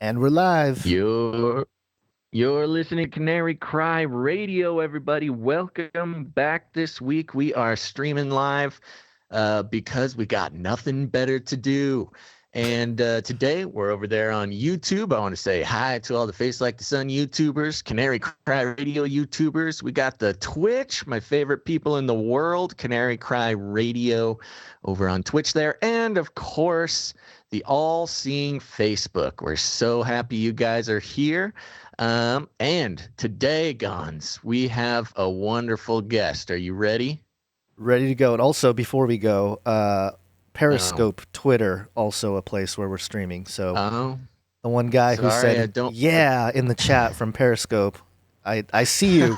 And we're live. You're listening to Canary Cry Radio, everybody. Welcome back this week. We are streaming live because we got nothing better to do. And today we're over there on YouTube. I want to say hi to all the Face Like the Sun YouTubers, Canary Cry Radio YouTubers. We got the Twitch, my favorite people in the world, Canary Cry Radio over on Twitch there. And of course, the all-seeing Facebook. We're so happy you guys are here. And today, Gons, we have a wonderful guest. Are you ready? Ready to go. And also, before we go, Periscope, Twitter, also a place where we're streaming. So the one guy who said, yeah, in the chat from Periscope, I see you.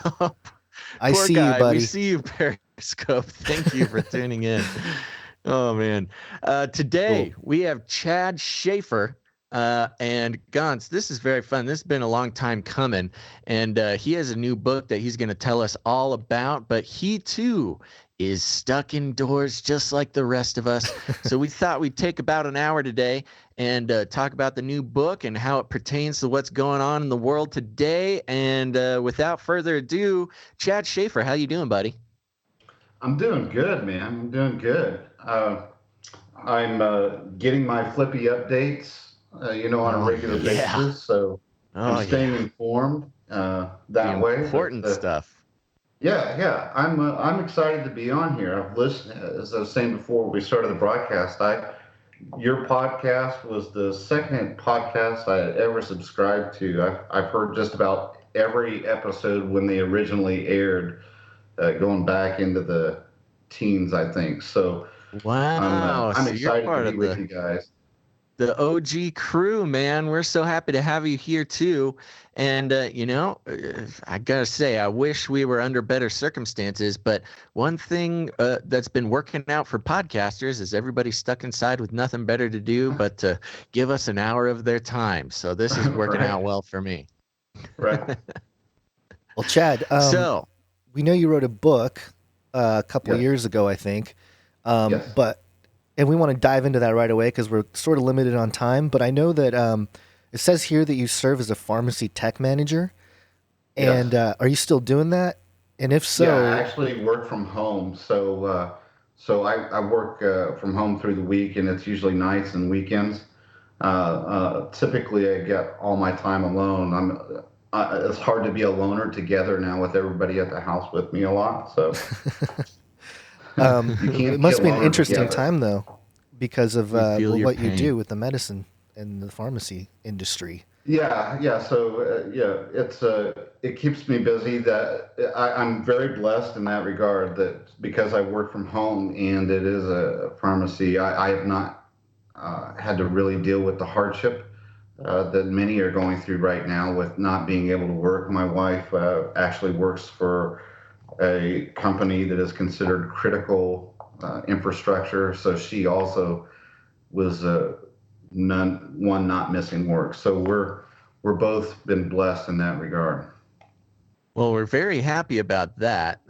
I Poor see guy, you, buddy. We see you, Periscope. Thank you for tuning in. Oh, man. Today, we have Chad Schafer. And Gons, this is very fun. This has been a long time coming. And he has a new book that he's going to tell us all about. But he, too, is stuck indoors just like the rest of us. So we thought we'd take about an hour today and talk about the new book and how it pertains to what's going on in the world today. And without further ado, Chad Schafer, how you doing, buddy? I'm doing good, man. I'm doing good. I'm getting my Flippy updates, on a regular basis. So I'm staying informed that way. Important stuff. Yeah. I'm excited to be on here. I've listened, as I was saying before we started the broadcast. Your podcast was the second podcast I had ever subscribed to. I've heard just about every episode when they originally aired. Going back into the teens, I think. So wow, I'm excited to be with you guys. The OG crew, man. We're so happy to have you here too. And I gotta say, I wish we were under better circumstances. But one thing that's been working out for podcasters is everybody's stuck inside with nothing better to do but to give us an hour of their time. So this is working out well for me. Right. Well, Chad, we know you wrote a book a couple of years ago, I think. Yes. And we want to dive into that right away because we're sort of limited on time. But I know that it says here that you serve as a pharmacy tech manager. And are you still doing that? And if so... Yeah, I actually work from home. So I work from home through the week, and it's usually nights and weekends. Typically, I get all my time alone. It's hard to be a loner together now with everybody at the house with me a lot. So it must be an interesting time, though, because of what you do with the medicine and the pharmacy industry. Yeah. So it keeps me busy. That I'm very blessed in that regard. That because I work from home and it is a pharmacy, I have not had to really deal with the hardship that many are going through right now with not being able to work. My wife actually works for a company that is considered critical infrastructure, so she also was not missing work. So we're both been blessed in that regard. Well, we're very happy about that.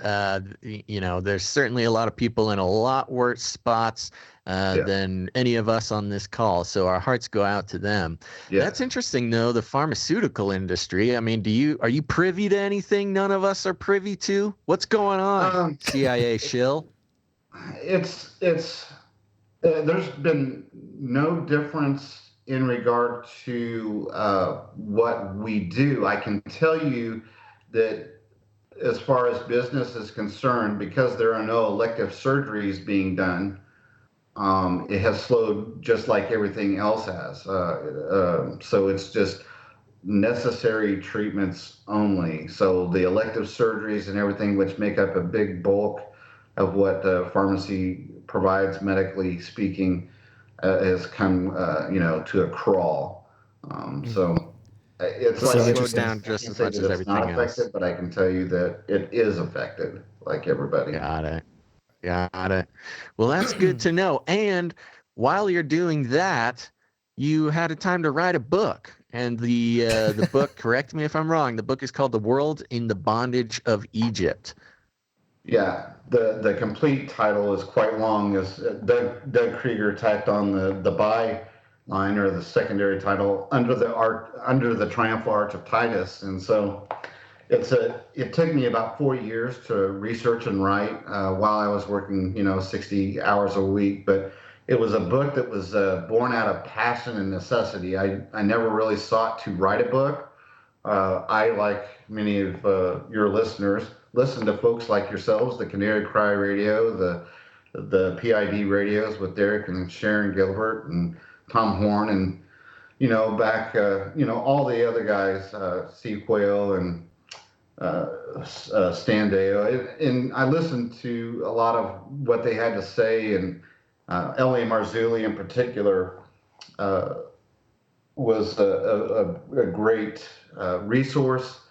There's certainly a lot of people in a lot worse spots than any of us on this call. So our hearts go out to them. Yeah. That's interesting, though, the pharmaceutical industry. I mean, are you privy to anything none of us are privy to? What's going on, CIA shill? There's been no difference in regard to what we do. I can tell you that as far as business is concerned, because there are no elective surgeries being done, it has slowed just like everything else has. So it's just necessary treatments only. So the elective surgeries and everything, which make up a big bulk of what pharmacy provides, medically speaking, has come, to a crawl. So it's like slowed down just as much as everything else. It's not affected, but I can tell you that it is affected, like everybody. Got it. Well, that's good to know. And while you're doing that, you had a time to write a book. And the book, correct me if I'm wrong, the book is called The World in the Bondage of Egypt. Yeah, the complete title is quite long. As Doug Krieger tacked on the by line or the secondary title under the Triumphal Arch of Titus. And so it took me about 4 years to research and write while I was working, 60 hours a week. But it was a book that was born out of passion and necessity. I never really sought to write a book. I, like many of your listeners, listen to folks like yourselves, the Canary Cry Radio, the PID radios with Derek and Sharon Gilbert and Tom Horn, and back all the other guys, Steve Quayle and Stan Deo, and I listened to a lot of what they had to say, and L.A. Marzulli in particular was a great resource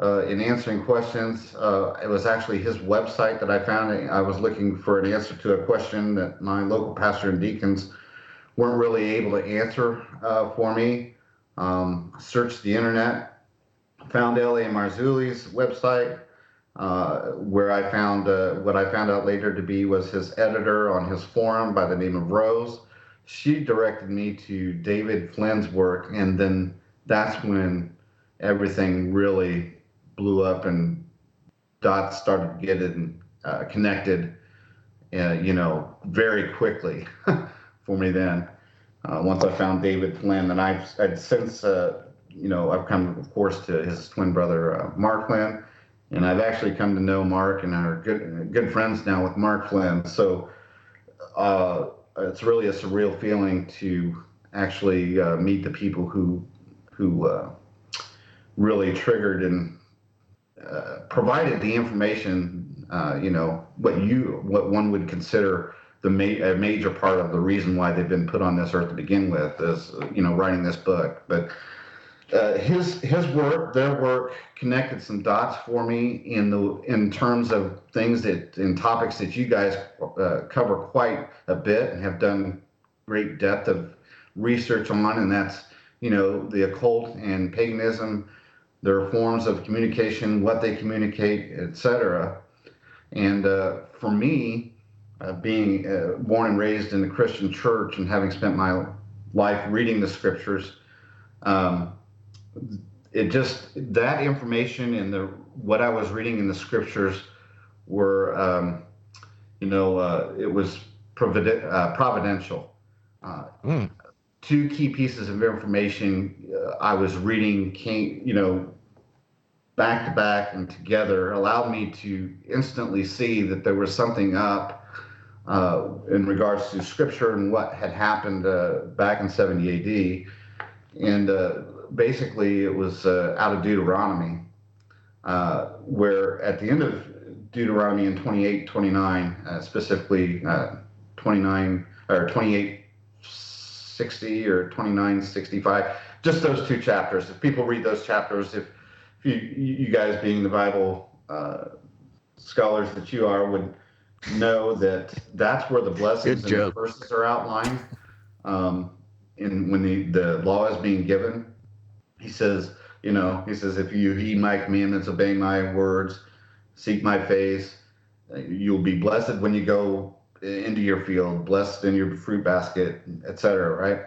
in answering questions. It was actually his website that I found. I was looking for an answer to a question that my local pastor and deacons weren't really able to answer for me. Searched the internet, found L.A. Marzulli's website, where I found what I found out later to be was his editor on his forum by the name of Rose. She directed me to David Flynn's work, and then that's when everything really blew up and dots started getting connected, very quickly for me then. Once I found David Flynn, and I'd since, I've come, of course, to his twin brother, Mark Flynn, and I've actually come to know Mark and are good friends now with Mark Flynn. So it's really a surreal feeling to actually meet the people who really triggered and provided the information, what one would consider a major part of the reason why they've been put on this earth to begin with, is writing this book. But his work, their work, connected some dots for me in terms of things in topics that you guys cover quite a bit and have done great depth of research on, and that's the occult and paganism, their forms of communication, what they communicate, etc. And for me, being born and raised in the Christian church and having spent my life reading the scriptures, that information and what I was reading in the scriptures were, it was providential. Two key pieces of information I was reading came, back to back and together, allowed me to instantly see that there was something up in regards to scripture and what had happened back in 70 AD. And basically it was out of Deuteronomy, where at the end of Deuteronomy in 28:29, specifically 29 or 28:60 or 29:65, just those two chapters. If people read those chapters, if you guys being the Bible scholars that you are would know that that's where the blessings and the curses are outlined. And when the law is being given, he says, if you heed my commandments, obey my words, seek my face, you'll be blessed when you go into your field, blessed in your fruit basket, etc. Right?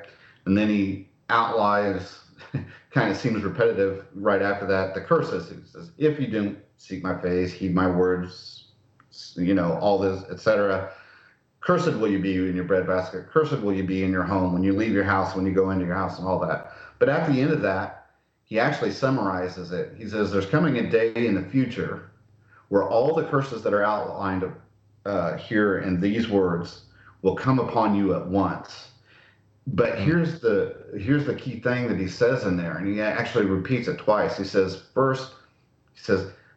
And then he outlines, kind of seems repetitive right after that, the curses. He says, if you don't seek my face, heed my words, all this, etc. Cursed will you be in your breadbasket. Cursed will you be in your home, when you leave your house, when you go into your house, and all that. But at the end of that, he actually summarizes it. He says, there's coming a day in the future where all the curses that are outlined here in these words will come upon you at once. But here's the key thing that he says in there, and he actually repeats it twice. He says, first,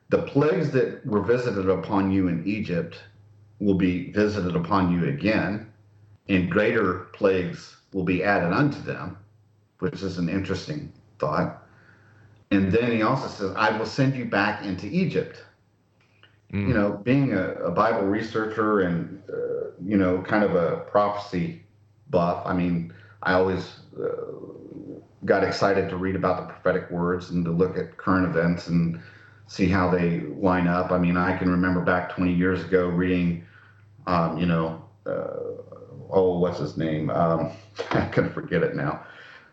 the plagues that were visited upon you in Egypt will be visited upon you again, and greater plagues will be added unto them, which is an interesting thought. And then he also says, I will send you back into Egypt. Being a Bible researcher and, kind of a prophecy buff, I always got excited to read about the prophetic words and to look at current events and see how they line up. I can remember back 20 years ago reading, what's his name? I can forget it now.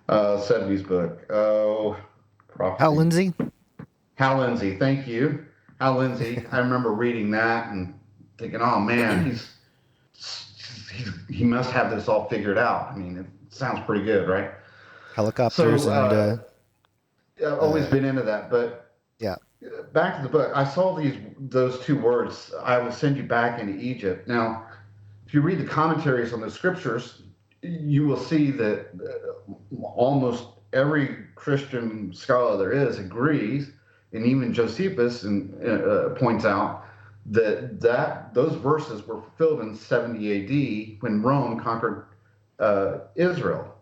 70s book. Oh, prophecy. Hal Lindsey? Hal Lindsey, thank you. Hal Lindsey. I remember reading that and thinking, oh man, he must have this all figured out. I mean, it sounds pretty good, right? Helicopters and I've always been into that, but yeah. Back to the book. I saw those two words. I will send you back into Egypt. Now, if you read the commentaries on the scriptures, you will see that almost every Christian scholar there is agrees, and even Josephus points out that those verses were fulfilled in 70 A.D. when Rome conquered Israel,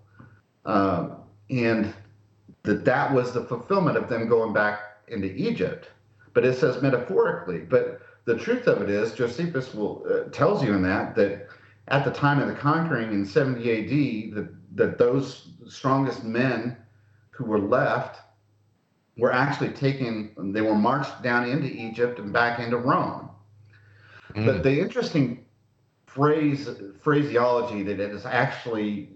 and that was the fulfillment of them going back into Egypt. But it says metaphorically. But the truth of it is, Josephus tells you in that at the time of the conquering in 70 A.D., that those strongest men who were left were actually they were marched down into Egypt and back into Rome. But the interesting phraseology that it is actually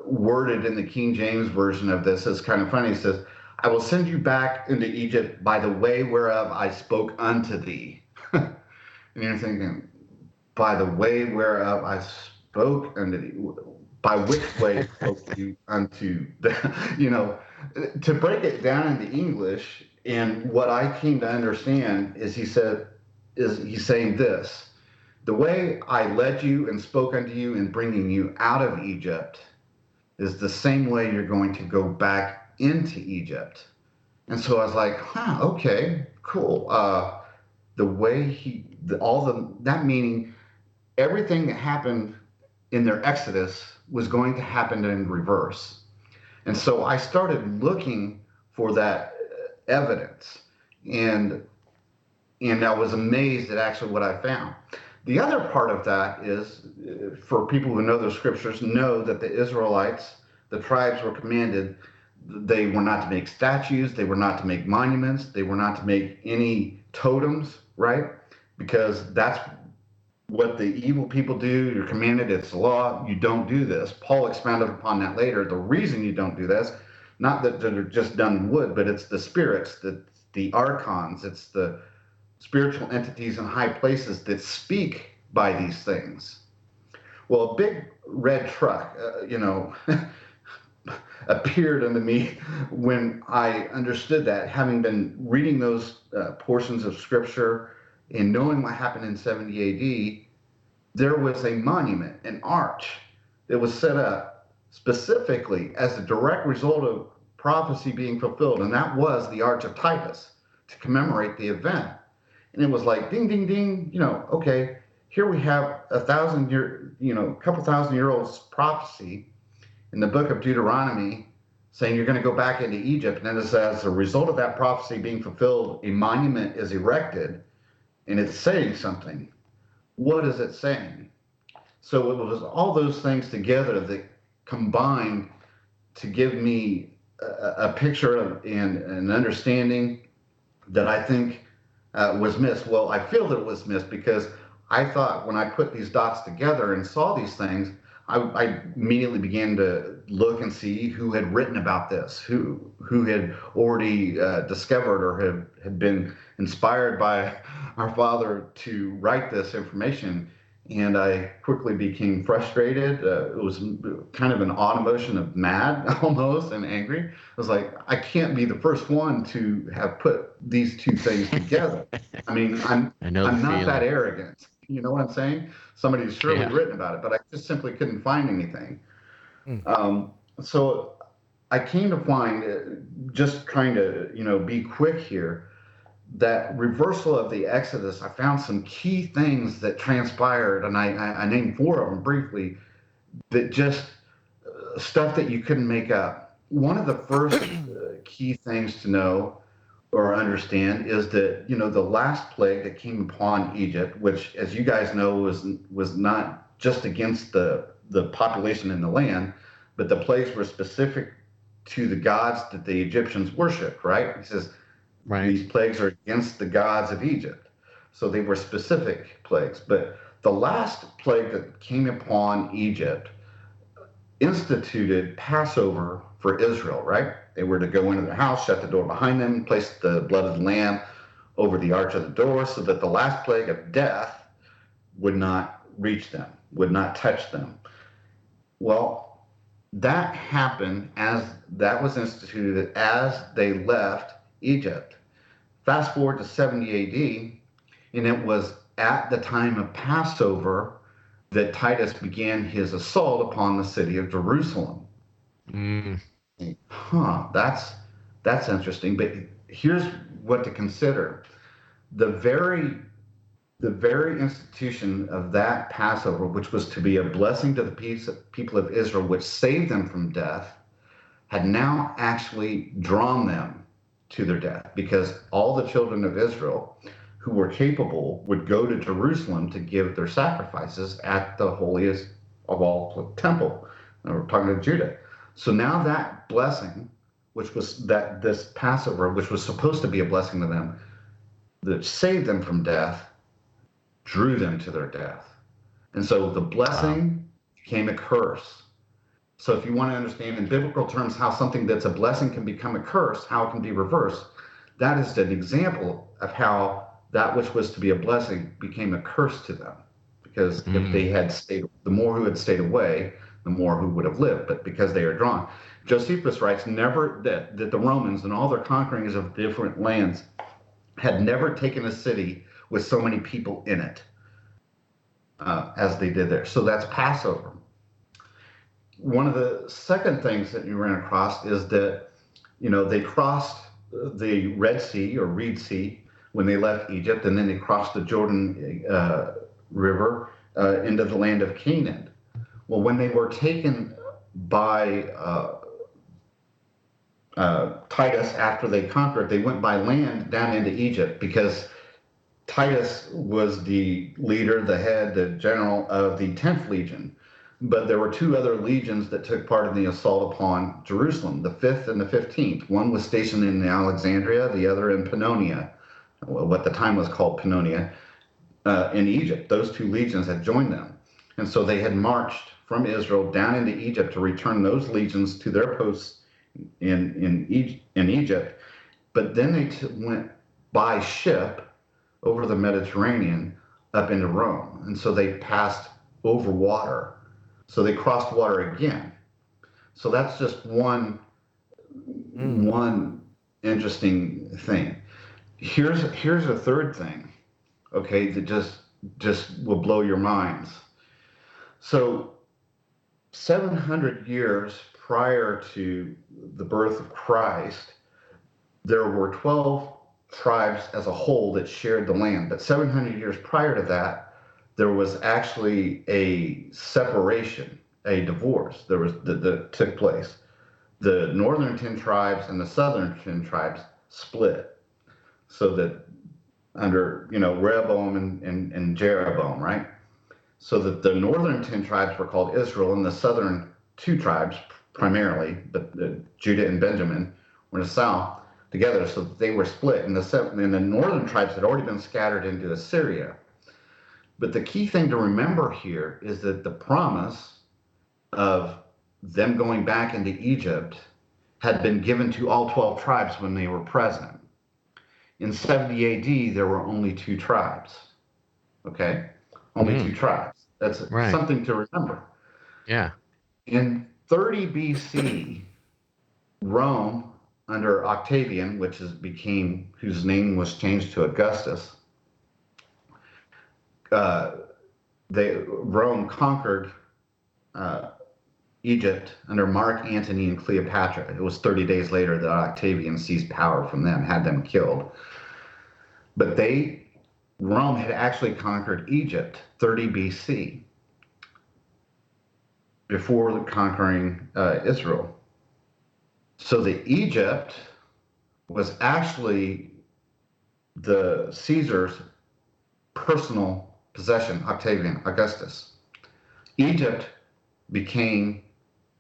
worded in the King James version of this is kind of funny. It says, I will send you back into Egypt by the way whereof I spoke unto thee. And you're thinking, by the way whereof I spoke unto thee, by which way spoke you unto the, to break it down into English, and what I came to understand is he's saying this: the way I led you and spoke unto you in bringing you out of Egypt is the same way you're going to go back into Egypt. And so I was like, okay, cool. The way that meaning everything that happened in their exodus was going to happen in reverse. And so I started looking for that evidence, and I was amazed at actually what I found. The other part of that is, for people who know the scriptures, know that the Israelites, the tribes, were commanded, they were not to make statues, they were not to make monuments, they were not to make any totems, right? Because that's what the evil people do. You're commanded, it's the law, you don't do this. Paul expounded upon that later. The reason you don't do this, not that they're just done in wood, but it's the spirits, the archons, it's the spiritual entities in high places that speak by these things. Well, a big red truck, appeared unto me when I understood that, having been reading those portions of scripture and knowing what happened in 70 AD, there was a monument, an arch, that was set up specifically as a direct result of prophecy being fulfilled, and that was the Arch of Titus, to commemorate the event. And it was like, ding, ding, ding, okay, here we have a couple thousand year old prophecy in the book of Deuteronomy saying you're going to go back into Egypt. And then it says, as a result of that prophecy being fulfilled, a monument is erected, and it's saying something. What is it saying? So it was all those things together that combined to give me a picture of and an understanding that I think was missed. Well, I feel that it was missed because I thought when I put these dots together and saw these things, I immediately began to look and see who had written about this, who had already discovered or had been inspired by our Father to write this information. And I quickly became frustrated. It was kind of an odd emotion of mad almost and angry. I was like, I can't be the first one to have put these two things together. I mean, I'm not that arrogant. You know what I'm saying? Somebody's surely written about it, but I just simply couldn't find anything. So I came to find, just trying to, be quick here, that reversal of the Exodus, I found some key things that transpired, and I named 4 of them briefly, that just stuff that you couldn't make up. One of the first key things to know or understand is that, the last plague that came upon Egypt, which, as you guys know, was not just against the population in the land, but the plagues were specific to the gods that the Egyptians worshiped, right? He says, these plagues are against the gods of Egypt. So they were specific plagues. But The last plague that came upon Egypt instituted Passover for Israel, right? They were to go into their house, shut the door behind them, place the blood of the lamb over the arch of the door so that the last plague of death would not reach them, would not touch them. Well, that happened as that was instituted as they left Egypt. Fast forward to 70 AD, and it was at the time of Passover that Titus began his assault upon the city of Jerusalem. That's interesting. But here's what to consider: the very institution of that Passover, which was to be a blessing to the people of Israel, which saved them from death, had now actually drawn them to their death, because all the children of Israel who were capable would go to Jerusalem to give their sacrifices at the holiest of all temple. And we're talking to Judah. So now that blessing, which was this Passover, which was supposed to be a blessing to them, that saved them from death, drew them to their death. And so the blessing became a curse. So if you want to understand in biblical terms how something that's a blessing can become a curse, how it can be reversed, that is an example of how that which was to be a blessing became a curse to them. Because if they had stayed, the more who had stayed away, the more who would have lived. But because they are drawn, Josephus writes that the Romans and all their conquerings of different lands had never taken a city with so many people in it as they did there. So that's Passover. One of the second things that you ran across is that, they crossed the Red Sea or Reed Sea when they left Egypt, and then they crossed the Jordan River into the land of Canaan. Well, when they were taken by Titus after they conquered, they went by land down into Egypt, because Titus was the leader, the head, the general of the 10th Legion. But there were two other legions that took part in the assault upon Jerusalem, the 5th and the 15th. One was stationed in Alexandria, the other in Pannonia, what the time was called Pannonia, in Egypt. Those two legions had joined them. And so they had marched from Israel down into Egypt to return those legions to their posts in Egypt. But then they went by ship over the Mediterranean up into Rome. And so they passed over water. So they crossed water again. So that's just one interesting thing. Here's a third thing, okay, that just will blow your minds. So 700 years prior to the birth of Christ, there were 12 tribes as a whole that shared the land. But 700 years prior to that, there was actually a separation, a divorce that took place. The northern 10 tribes and the southern 10 tribes split, so that under Rehoboam and Jeroboam, right? So that the northern 10 tribes were called Israel, and the southern 2 tribes primarily, but Judah and Benjamin, were in the south together, so that they were split. And the northern tribes had already been scattered into Assyria. But the key thing to remember here is that the promise of them going back into Egypt had been given to all 12 tribes when they were present. In 70 AD, there were only 2 tribes. Okay? Only 2 tribes. That's something to remember. Yeah. In 30 BC, Rome, under Octavian, whose name was changed to Augustus, Rome conquered Egypt under Mark Antony and Cleopatra. It was 30 days later that Octavian seized power from them, had them killed. But Rome had actually conquered Egypt 30 BC before conquering Israel. So the Egypt was actually the Caesar's personal possession, Octavian, Augustus. Egypt became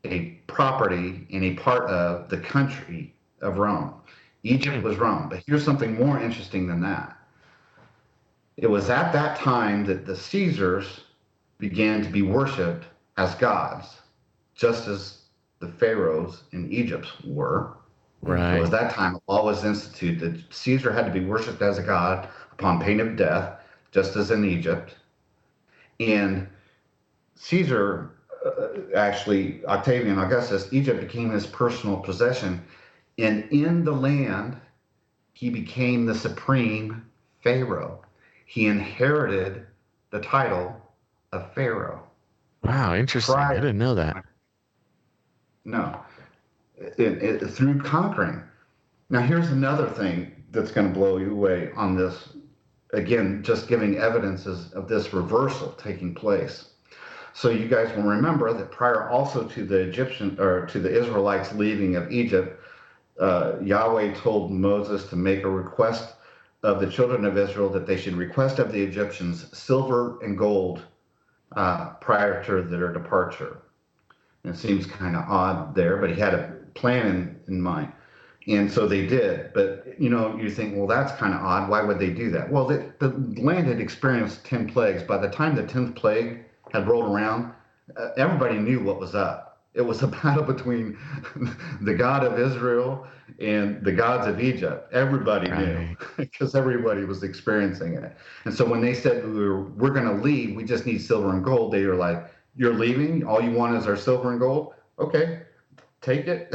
a property and a part of the country of Rome. Egypt was Rome. But here's something more interesting than that. It was at that time that the Caesars began to be worshipped as gods, just as the pharaohs in Egypt were. Right. It was that time a law was instituted that Caesar had to be worshipped as a god upon pain of death, just as in Egypt. And Caesar, actually, Octavian Augustus, Egypt became his personal possession. And in the land, he became the supreme pharaoh. He inherited the title of pharaoh. Wow, interesting. I didn't know that. No, through conquering. Now, here's another thing that's going to blow you away on this. Again, just giving evidences of this reversal taking place. So you guys will remember that prior also to the Israelites leaving of Egypt, Yahweh told Moses to make a request of the children of Israel that they should request of the Egyptians silver and gold prior to their departure. And it seems kind of odd there, but he had a plan in mind. And so they did. But, you think, well, that's kind of odd. Why would they do that? Well, the land had experienced 10 plagues. By the time the 10th plague had rolled around, everybody knew what was up. It was a battle between the God of Israel and the gods of Egypt. Everybody knew because everybody was experiencing it. And so when they said, we're going to leave, we just need silver and gold, they were like, you're leaving? All you want is our silver and gold? Okay, take it.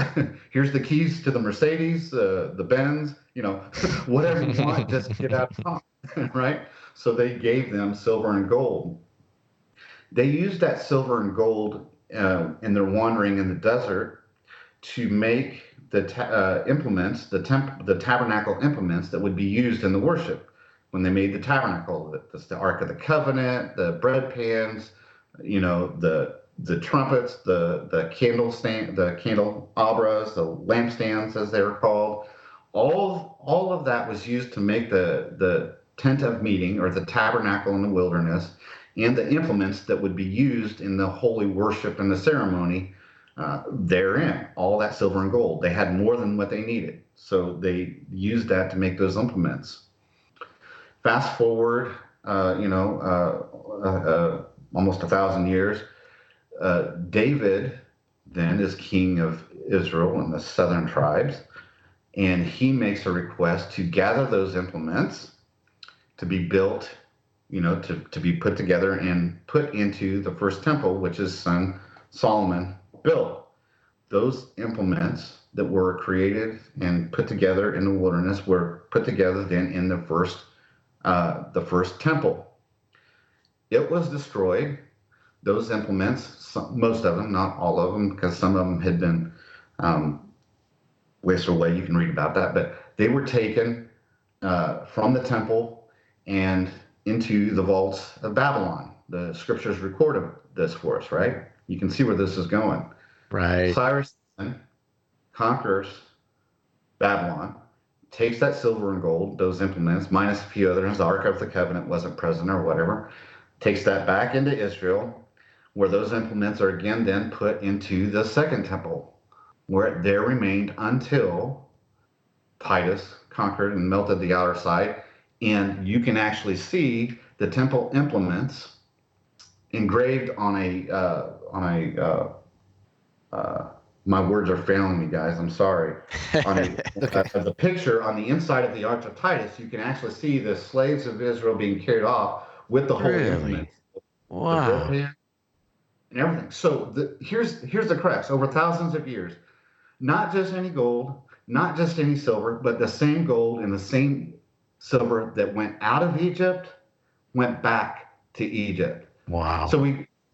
Here's the keys to the Mercedes, the Benz, whatever you want, just get out of town, right? So they gave them silver and gold. They used that silver and gold in their wandering in the desert to make the implements, the tabernacle implements that would be used in the worship. When they made the tabernacle, the Ark of the Covenant, the bread pans, the trumpets, the candlestand, the candelabras, the lampstands, as they were called. All of that was used to make the tent of meeting, or the tabernacle in the wilderness, and the implements that would be used in the holy worship and the ceremony therein. All that silver and gold. They had more than what they needed, so they used that to make those implements. Fast forward, almost 1,000 years. David then is king of Israel and the southern tribes, and he makes a request to gather those implements to be built, to be put together and put into the first temple, which his son Solomon built. Those implements that were created and put together in the wilderness were put together then in the first temple. It was destroyed. Those implements, most of them, not all of them, because some of them had been wasted away. You can read about that, but they were taken from the temple and into the vaults of Babylon. The scriptures record this for us, right? You can see where this is going. Right. Cyrus conquers Babylon, takes that silver and gold, those implements, minus a few others. The Ark of the Covenant wasn't present or whatever. Takes that back into Israel, where those implements are again then put into the second temple, where it there remained until Titus conquered and melted the outer side. And you can actually see the temple implements engraved on my words are failing me, guys. I'm sorry. The picture on the inside of the Arch of Titus, you can actually see the slaves of Israel being carried off with the holy implements. Wow. The bread pan and everything. So here's the crux. Over thousands of years, not just any gold, not just any silver, but the same gold and the same silver that went out of Egypt went back to Egypt. Wow. So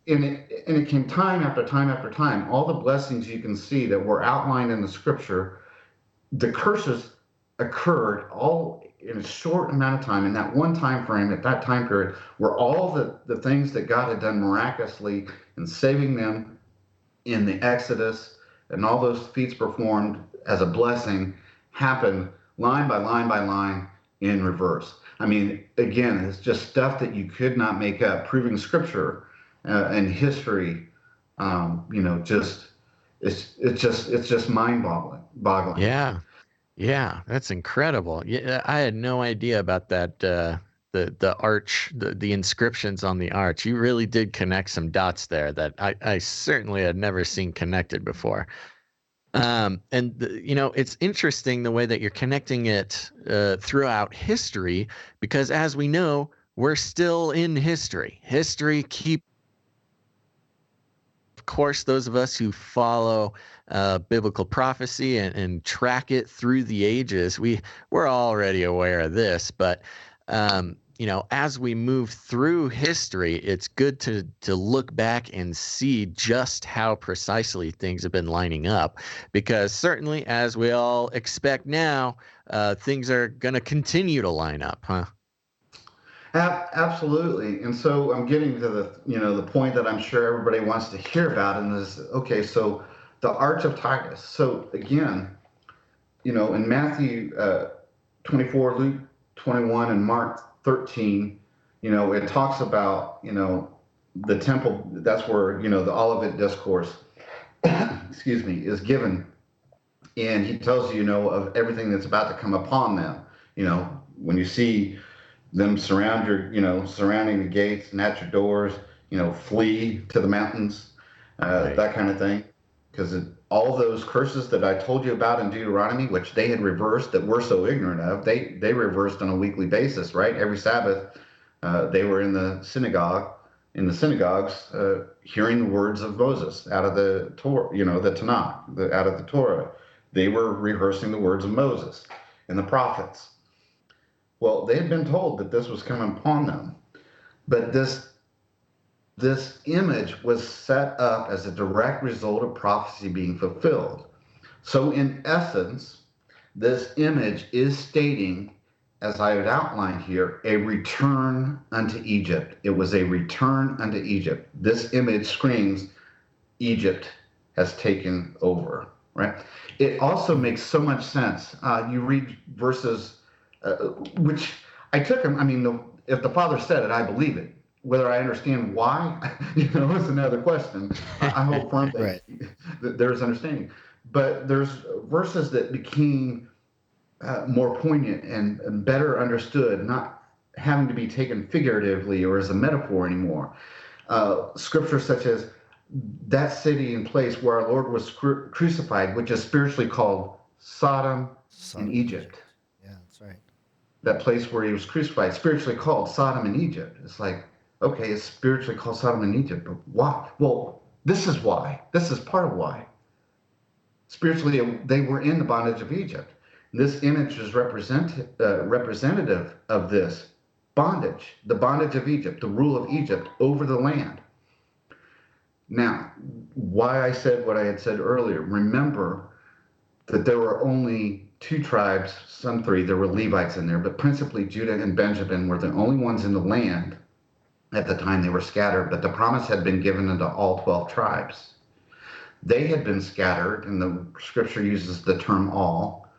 it came time after time after time. All the blessings you can see that were outlined in the scripture, the curses occurred all in a short amount of time, in that one time frame, at that time period, where all the things that God had done miraculously in saving them in the Exodus and all those feats performed as a blessing happened line by line by line in reverse. I mean, again, it's just stuff that you could not make up, proving scripture and history. It's just mind-boggling. Yeah, that's incredible. Yeah, I had no idea about that the arch, the inscriptions on the arch. You really did connect some dots there that I certainly had never seen connected before. It's interesting the way that you're connecting it throughout history, because as we know, we're still in history. History keeps, of course, those of us who follow biblical prophecy and track it through the ages, we're already aware of this. But as we move through history, it's good to look back and see just how precisely things have been lining up, because certainly, as we all expect now, things are going to continue to line up, huh? Absolutely. And so I'm getting to the point that I'm sure everybody wants to hear about, and this, okay, so the Arch of Titus. So again, in Matthew 24, Luke 21, and Mark 13, it talks about, the temple. That's where, the Olivet Discourse, excuse me, is given. And he tells you, of everything that's about to come upon them. When you see them surrounding the gates and at your doors, flee to the mountains, right. That kind of thing. Because all those curses that I told you about in Deuteronomy, which they had reversed, that we're so ignorant of, they reversed on a weekly basis, right? Every Sabbath, they were in the synagogues, hearing the words of Moses out of the Torah, the Tanakh, out of the Torah. They were rehearsing the words of Moses and the prophets. Well, they had been told that this was coming upon them, but this image was set up as a direct result of prophecy being fulfilled. So in essence, this image is stating, as I had outlined here, a return unto Egypt. It was a return unto Egypt. This image screams, Egypt has taken over, right? It also makes so much sense. You read verses, which I took them, if the Father said it, I believe it. Whether I understand why, is another question. I hope firmly right. that there's understanding. But there's verses that became more poignant and better understood, not having to be taken figuratively or as a metaphor anymore. Scripture such as that city and place where our Lord was crucified, which is spiritually called Sodom and Egypt. Yeah, that's right. That place where he was crucified, spiritually called Sodom and Egypt. It's like, okay, it's spiritually called Sodom and Egypt, but why? Well, this is why. This is part of why. Spiritually, they were in the bondage of Egypt. This image is representative of this bondage, the bondage of Egypt, the rule of Egypt over the land. Now, why I said what I had said earlier, remember that there were only two tribes, some three, there were Levites in there, but principally Judah and Benjamin were the only ones in the land at the time they were scattered, but the promise had been given unto all 12 tribes. They had been scattered, and the scripture uses the term all.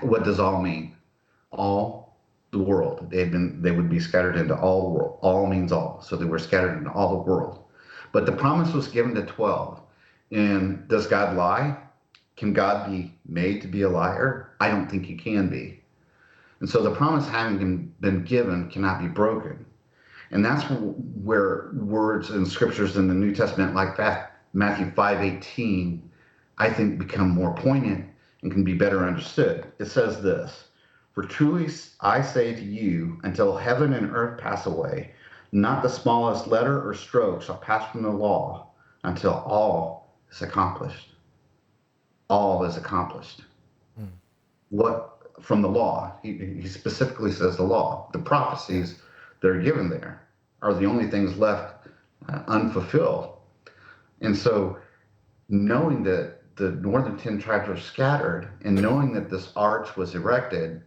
What does all mean? All the world. They would be scattered into all the world. All means all. So they were scattered into all the world. But the promise was given to 12. And does God lie? Can God be made to be a liar? I don't think he can be. And so the promise having been given cannot be broken. And that's where words and scriptures in the New Testament like that, Matthew 5:18, I think become more poignant and can be better understood. It says this, for truly I say to you, until heaven and earth pass away, not the smallest letter or stroke shall pass from the law until all is accomplished. All is accomplished. What from the law? He specifically says the law. The prophecies that are given there are the only things left unfulfilled. And so knowing that the northern 10 tribes were scattered and knowing that this arch was erected,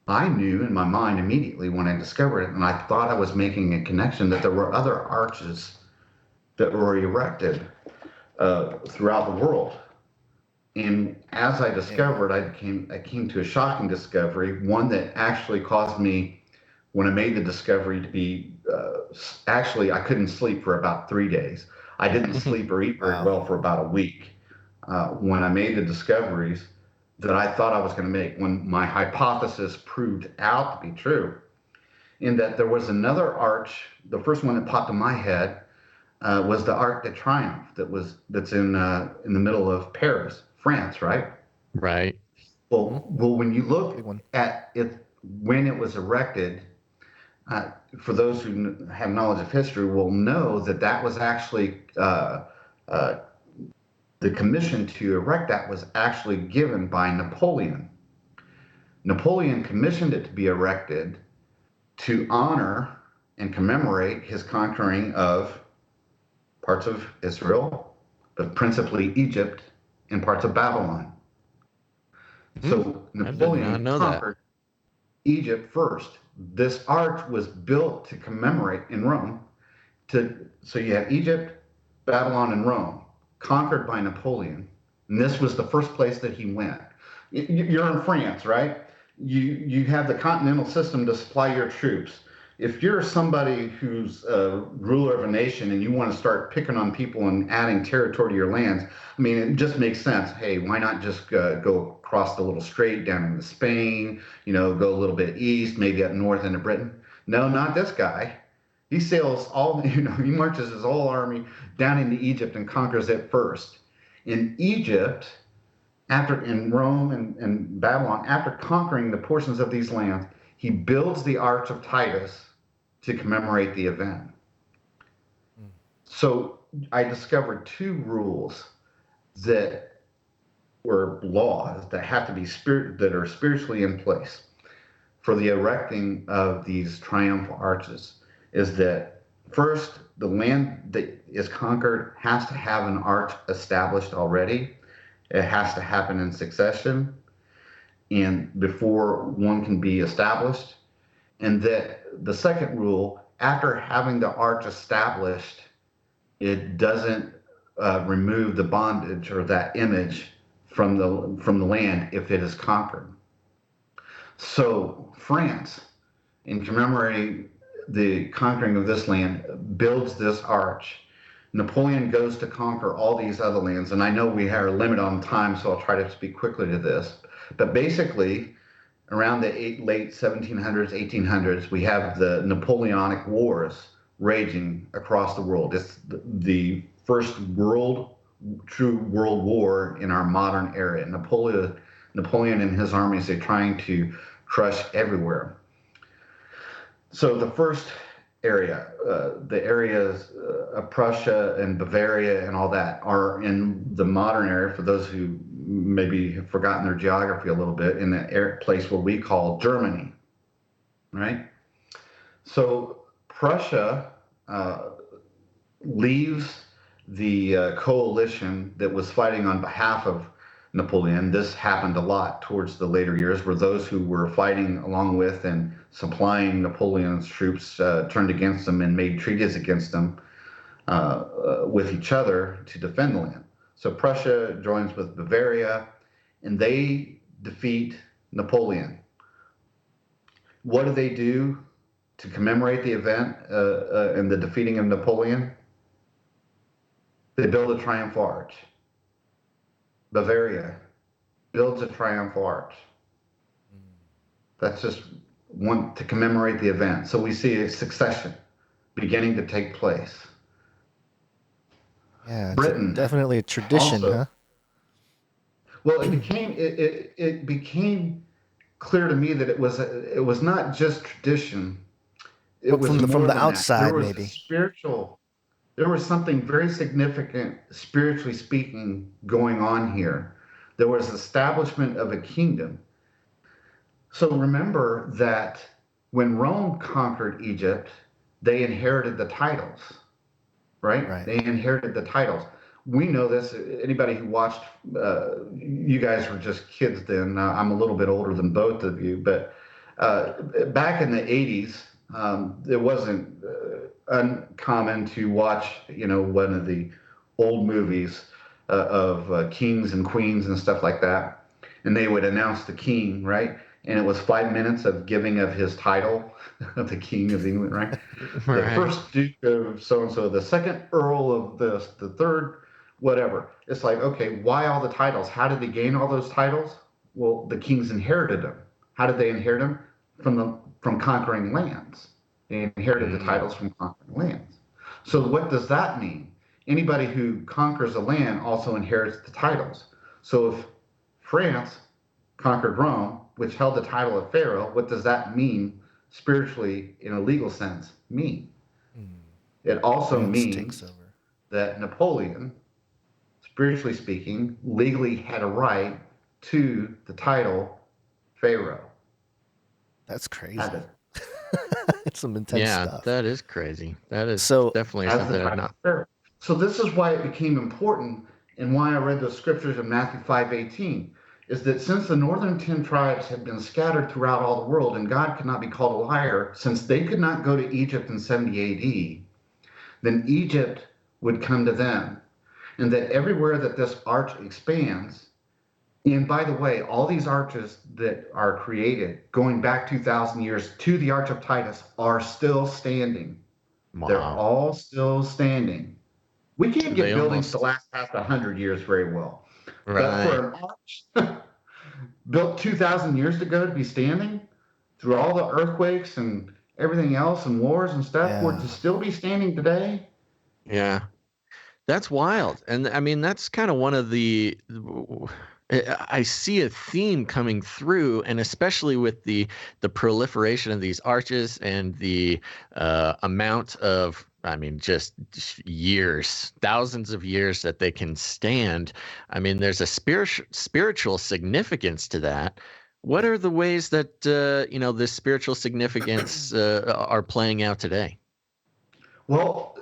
I knew in my mind immediately when I discovered it, and I thought I was making a connection, that there were other arches that were erected throughout the world. And as I discovered, I came to a shocking discovery, one that actually caused me, when I made the discovery, to be, actually, I couldn't sleep for about 3 days. I didn't sleep or eat very well for about a week. When I made the discoveries that I thought I was going to make, when my hypothesis proved out to be true. in that there was another arch. The first one that popped in my head was the Arc de Triomphe that's in the middle of Paris, France, right? Right. Well, when you look at it when it was erected, for those who have knowledge of history, will know that that was actually uh, the commission to erect that was actually given by Napoleon. Napoleon commissioned it to be erected to honor and commemorate his conquering of parts of Israel, but principally Egypt and parts of Babylon. So Napoleon conquered Egypt first. This arch was built to commemorate in Rome. So you have Egypt, Babylon, and Rome, conquered by Napoleon. And this was the first place that he went. You're in France, right? You have the continental system to supply your troops. If you're somebody who's a ruler of a nation and you want to start picking on people and adding territory to your lands, I mean, it just makes sense. Hey, why not just go across the little strait down into Spain, go a little bit east, maybe up north into Britain? No, not this guy. He sails he marches his whole army down into Egypt and conquers it first. In Egypt, in Rome and Babylon, after conquering the portions of these lands, he builds the Arch of Titus to commemorate the event. So I discovered two rules that were laws that have to be that are spiritually in place for the erecting of these triumphal arches. Is that first, the land that is conquered has to have an arch established already. It has to happen in succession and before one can be established. And that the second rule, after having the arch established, it doesn't remove the bondage or that image from the land if it is conquered. So France, in commemorating the conquering of this land, builds this arch. Napoleon goes to conquer all these other lands, and I know we have a limit on time, so I'll try to speak quickly to this. But basically, around the late 1700s, 1800s, we have the Napoleonic Wars raging across the world. It's the first true world war in our modern era. Napoleon and his armies are trying to crush everywhere. So the first area, the areas of Prussia and Bavaria and all that are in the modern area, for those who maybe have forgotten their geography a little bit, in the place what we call Germany, right? So Prussia leaves the coalition that was fighting on behalf of Napoleon. This happened a lot towards the later years, where those who were fighting along with and supplying Napoleon's troops turned against them and made treaties against them with each other to defend the land. So Prussia joins with Bavaria, and they defeat Napoleon. What do they do to commemorate the event and the defeating of Napoleon? They build a triumphal arch. Bavaria builds a triumphal arch. That's just one to commemorate the event. So we see a succession beginning to take place. Yeah, Britain, definitely a tradition, also, huh? Well, it became clear to me that it was not just tradition. It was from the outside, maybe spiritual. There was something very significant, spiritually speaking, going on here. There was establishment of a kingdom. So remember that when Rome conquered Egypt, they inherited the titles, right? They inherited the titles. We know this. Anybody who watched, you guys were just kids then. I'm a little bit older than both of you, but back in the 80s, it wasn't uncommon to watch, one of the old movies of kings and queens and stuff like that. And they would announce the king, right? And it was 5 minutes of giving of his title, the King of England, right? The first Duke of so-and-so, the second Earl of this, the third, whatever. It's like, okay, why all the titles? How did they gain all those titles? Well, the kings inherited them. How did they inherit them? from conquering lands. They inherited the titles from conquering lands. So what does that mean? Anybody who conquers a land also inherits the titles. So if France conquered Rome, which held the title of Pharaoh, what does that mean spiritually in a legal sense? It also means that Napoleon, spiritually speaking, legally had a right to the title Pharaoh. That's crazy. It's some intense stuff. Yeah, that is crazy. That is definitely something I'm not. So this is why it became important, and why I read those scriptures in Matthew 5:18, is that since the northern 10 tribes had been scattered throughout all the world, and God could not be called a liar, since they could not go to Egypt in 70 AD, then Egypt would come to them. And that everywhere that this arch expands, and by the way, all these arches that are created going back 2,000 years to the Arch of Titus are still standing. Wow. They're all still standing. We can't get buildings to last past 100 years very well. Right. But for an arch built 2,000 years ago to be standing through all the earthquakes and everything else and wars and stuff, for it to still be standing today. Yeah. That's wild. And I mean, that's kind of one of I see a theme coming through, and especially with the proliferation of these arches and the amount of, I mean, just years, thousands of years that they can stand. I mean, there's a spiritual significance to that. What are the ways that, this spiritual significance are playing out today? Well,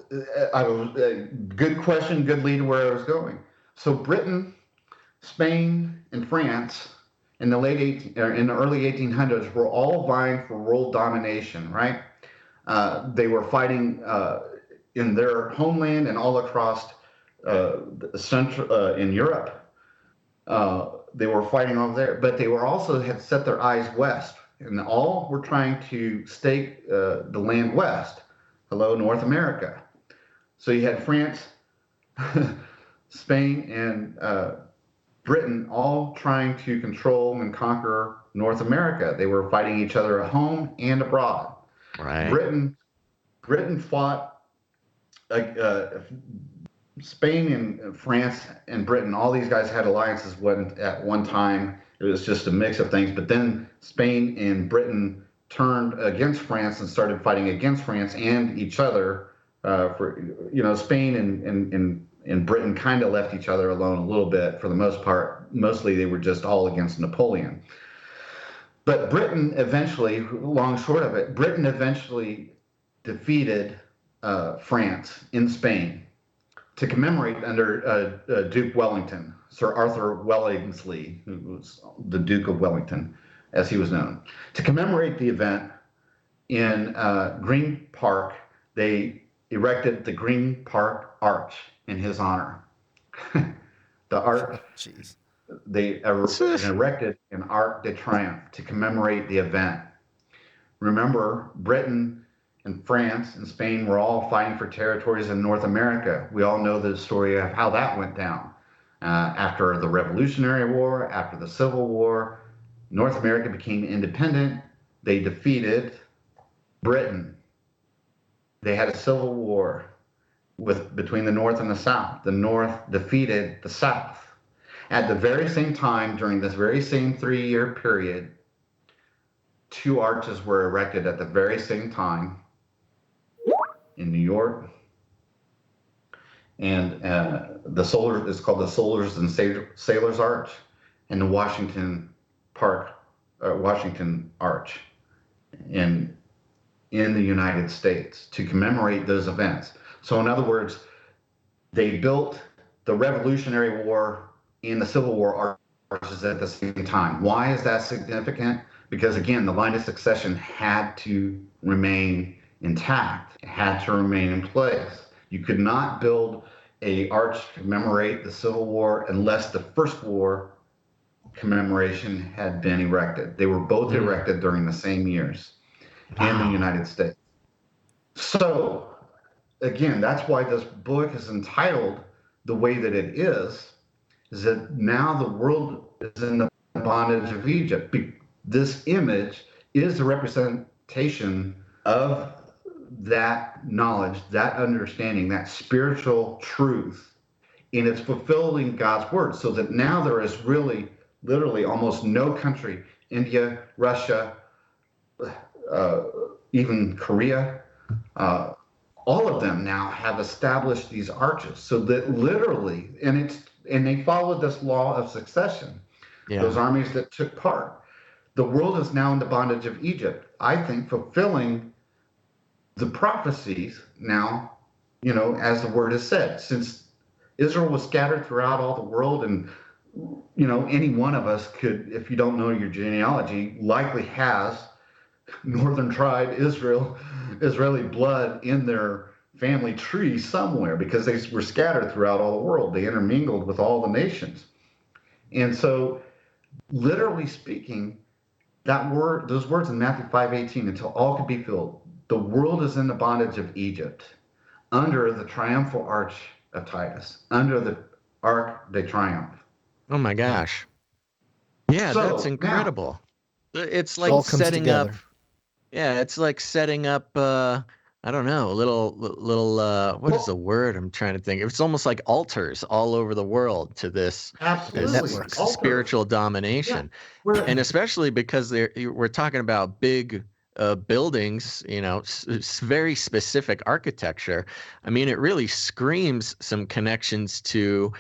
good question, good lead to where I was going. So Britain, Spain, and France in the early 1800s were all vying for world domination, right? They were fighting in their homeland and all across in Europe. They were fighting over there, but they were also had set their eyes west, and all were trying to stake the land west. Hello, North America. So you had France, Spain, and Britain all trying to control and conquer North America. They were fighting each other at home and abroad. Right. Britain fought Spain and France and Britain. All these guys had alliances at one time. It was just a mix of things. But then Spain and Britain turned against France and started fighting against France and each other. Spain and Britain kind of left each other alone a little bit for the most part. Mostly they were just all against Napoleon. But Britain eventually, long short of it, Britain eventually defeated France in Spain to commemorate under Duke Wellington, Sir Arthur Wellesley, who was the Duke of Wellington, as he was known. To commemorate the event in Green Park, they erected the Green Park Arch in his honor. The arch, they erected an Arc de Triomphe to commemorate the event. Remember, Britain and France and Spain were all fighting for territories in North America. We all know the story of how that went down. After the Revolutionary War, after the Civil War, North America became independent. They defeated Britain. They had a civil war between the North and the South. The North defeated the South. At the very same time, during this very same 3-year period, 2 arches were erected at the very same time in New York. And it's called the Soldiers and Sailors Arch, and the Washington Arch in the United States to commemorate those events. So in other words, they built the Revolutionary War and the Civil War arches at the same time. Why is that significant? Because again, the line of succession had to remain intact. It had to remain in place. You could not build an arch to commemorate the Civil War unless the First War commemoration had been erected. They were both erected during the same years in the United States. So again, that's why this book is entitled the way that it is that now the world is in the bondage of Egypt. This image is a representation of that knowledge, that understanding, that spiritual truth, and it's fulfilling God's word, so that now there is really, literally, almost no country, India, Russia, uh, even Korea, uh, all of them now have established these arches, so that literally, and they followed this law of succession. Yeah. Those armies that took part, the world is now in the bondage of Egypt. I think fulfilling the prophecies now, as the word is said, since Israel was scattered throughout all the world, and any one of us could, if you don't know your genealogy, likely has northern tribe Israeli blood in their family tree somewhere, because they were scattered throughout all the world. They intermingled with all the nations. And so, literally speaking, those words in Matthew 5:18, until all could be filled, the world is in the bondage of Egypt, under the Triumphal Arch of Titus, under the Arc de Triomphe. Oh my gosh. Yeah, so, that's incredible. Now, it's like setting up. Yeah, it's like setting up I don't know, a little what is the word I'm trying to think? It's almost like altars all over the world to this spiritual domination. Yeah. And especially because we're talking about big buildings, very specific architecture. I mean, it really screams some connections to,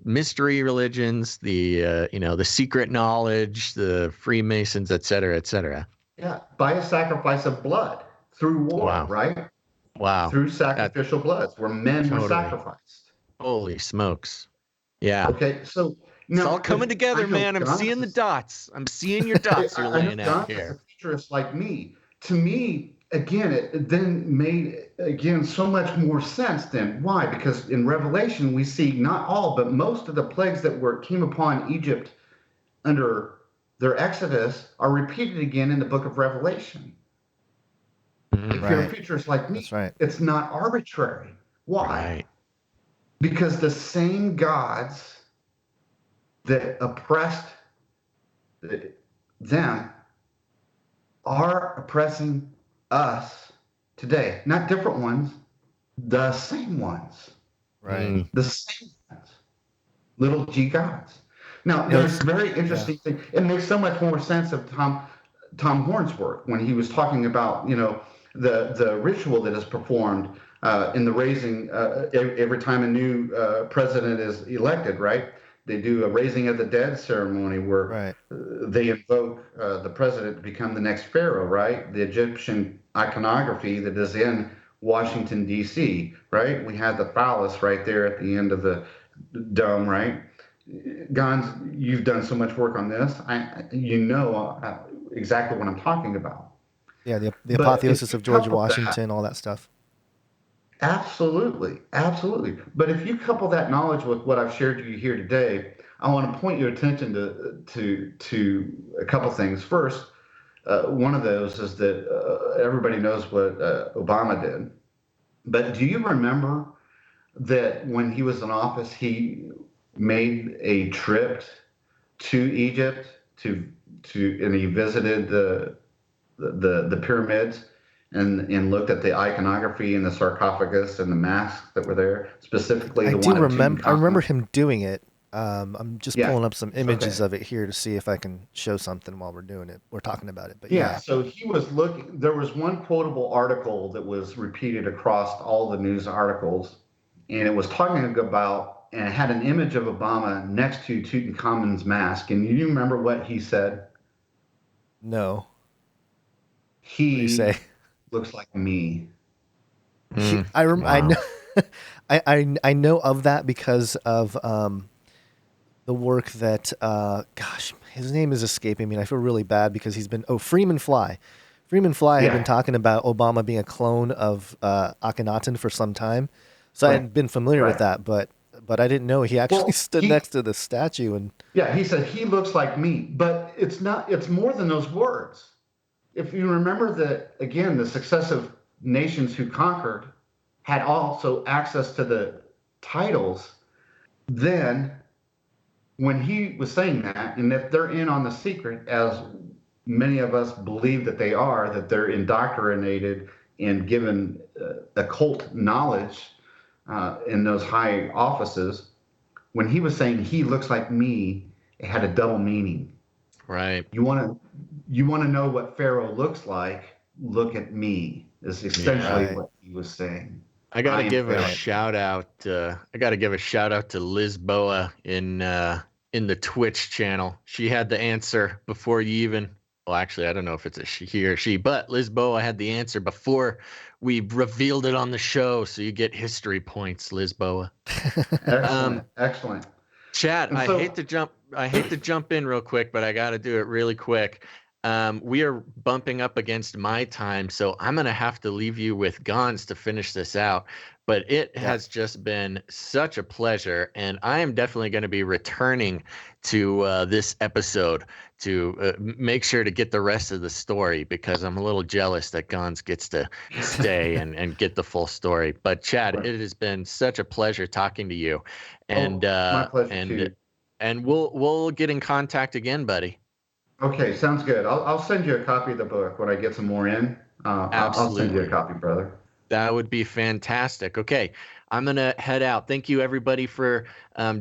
mystery religions, the secret knowledge, the Freemasons, et cetera, et cetera. Yeah, by a sacrifice of blood through war, right? Wow. Through sacrificial bloods, where men were sacrificed. Holy smokes. Yeah. Okay, so now, it's all coming together, man. I'm seeing the dots. I'm seeing your dots you're laying out here. As a futurist like me, to me, again, it then made, so much more sense then. Why? Because in Revelation, we see not all, but most of the plagues that came upon Egypt under their exodus are repeated again in the book of Revelation. If you're a futurist like me, it's not arbitrary. Why? Right. Because the same gods that oppressed them are oppressing us today. Not different ones, the same ones. Right. The same ones. Little g gods. Now, there's a very interesting thing. It makes so much more sense of Tom Horn's work when he was talking about, the ritual that is performed in the raising every time a new president is elected, right? They do a raising of the dead ceremony where they invoke the president to become the next pharaoh, right? The Egyptian iconography that is in Washington, D.C., right? We had the phallus right there at the end of the dome, right? Gons, you've done so much work on this. Exactly what I'm talking about. Yeah, the apotheosis of George Washington, all that stuff. Absolutely. But if you couple that knowledge with what I've shared with you here today, I want to point your attention to a couple things. First, one of those is that everybody knows what Obama did. But do you remember that when he was in office, he made a trip to Egypt and he visited the pyramids and looked at the iconography and the sarcophagus and the masks that were there, specifically the one. I remember him doing it. I'm just pulling up some images of it here to see if I can show something while we're talking about it. But so he was looking. There was one quotable article that was repeated across all the news articles, and it was talking about, and it had an image of Obama next to Tutankhamun's mask. And you remember what he said? No. He looks like me. I know. I know of that because of the work that his name is escaping me, and I feel really bad because he's been Freeman Fly. Freeman Fly had been talking about Obama being a clone of Akhenaten for some time, so I had been familiar with that, but I didn't know he actually stood next to the statue and. Yeah, he said he looks like me, but it's not. It's more than those words. If you remember that, again, the successive nations who conquered had also access to the titles, then when he was saying that, and if they're in on the secret, as many of us believe that they are, that they're indoctrinated and given occult knowledge in those high offices. When he was saying he looks like me, it had a double meaning. Right. You want to know what Pharaoh looks like? Look at me. Is essentially what he was saying. I got to give a shout out. I got to give a shout out to Liz Boa in the Twitch channel. She had the answer before you even. Well, actually, I don't know if it's a he or she, but Liz Boa had the answer before we revealed it on the show. So you get history points, Liz Boa. Excellent. Chad, I hate to jump in real quick, but I got to do it really quick. We are bumping up against my time, so I'm going to have to leave you with Gons to finish this out. But it has just been such a pleasure, and I am definitely going to be returning to this episode to make sure to get the rest of the story, because I'm a little jealous that Gons gets to stay and get the full story. But Chad, it has been such a pleasure talking to you, and my pleasure too. And we'll get in contact again, buddy. Okay, sounds good. I'll send you a copy of the book when I get some more in. I'll send you a copy, brother. That would be fantastic. Okay, I'm going to head out. Thank you, everybody, for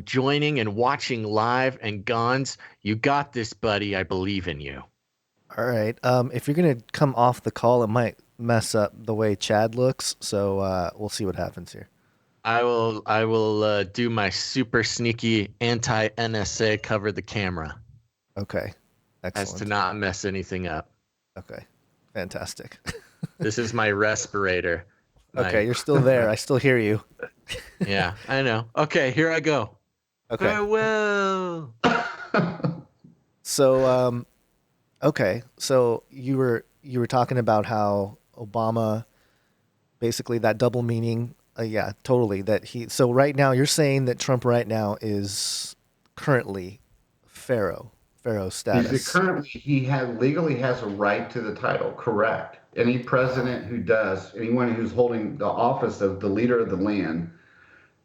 joining and watching live. And Gons, you got this, buddy. I believe in you. All right. If you're going to come off the call, it might mess up the way Chad looks. So we'll see what happens here. I will do my super sneaky anti-NSA cover the camera. Okay. Excellent. As to not mess anything up. Okay. Fantastic. This is my respirator. Okay, you're still there. I still hear you. Yeah, I know. Okay, here I go. Okay. Farewell. So, okay. So you were talking about how Obama, basically that double meaning. Yeah, totally. So right now you're saying that Trump right now is currently Pharaoh status. He legally has a right to the title, correct. Any president who does, anyone who's holding the office of the leader of the land,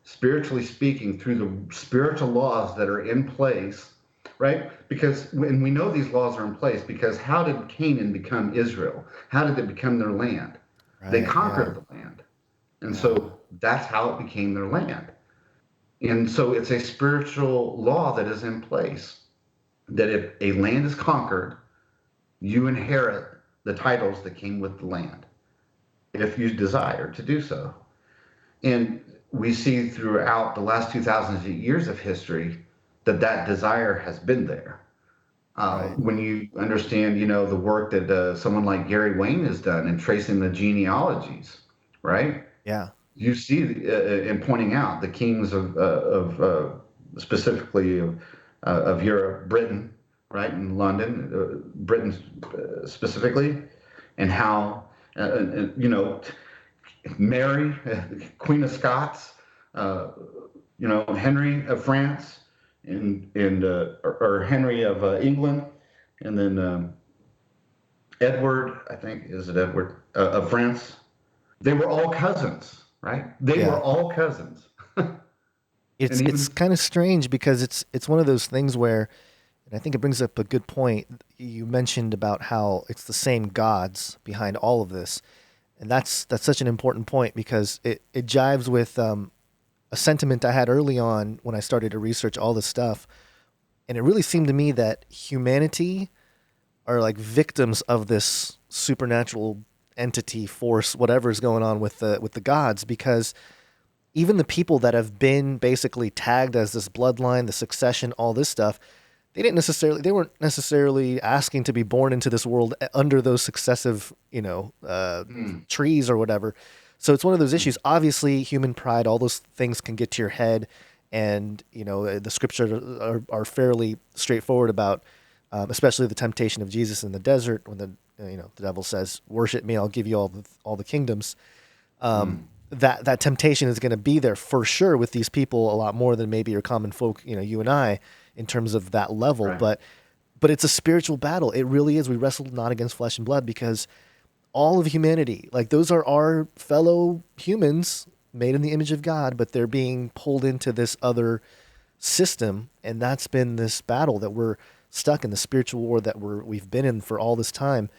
spiritually speaking, through the spiritual laws that are in place, right? Because when we know these laws are in place, because how did Canaan become Israel? How did it become their land? Right, they conquered the land. And so that's how it became their land. And so it's a spiritual law that is in place, that if a land is conquered, you inherit the titles that came with the land, if you desire to do so. And we see throughout the last 2,000 years of history that desire has been there. When you understand, the work that someone like Gary Wayne has done in tracing the genealogies, right? Yeah. You see, in pointing out the kings of specifically of Europe, Britain, right, in London, Britain specifically, and how, Mary, Queen of Scots, Henry of France, or Henry of England, and then Edward, I think, is it Edward, of France? They were all cousins, right? They were all cousins. It's kind of strange because it's one of those things where, and I think it brings up a good point. You mentioned about how it's the same gods behind all of this, and that's such an important point because it jives with a sentiment I had early on when I started to research all this stuff, and it really seemed to me that humanity are like victims of this supernatural entity, force, whatever is going on with the gods, because even the people that have been basically tagged as this bloodline, the succession, all this stuff, they weren't necessarily asking to be born into this world under those successive, trees or whatever. So it's one of those issues. Obviously, human pride, all those things can get to your head, and the scriptures are fairly straightforward about, especially the temptation of Jesus in the desert when the devil says, "Worship me, I'll give you all the kingdoms." That temptation is going to be there for sure with these people a lot more than maybe your common folk, you and I, in terms of that level. Right. But it's a spiritual battle. It really is. We wrestle not against flesh and blood, because all of humanity, like, those are our fellow humans made in the image of God, but they're being pulled into this other system. And that's been this battle that we're stuck in the spiritual war that we've been in for all this time.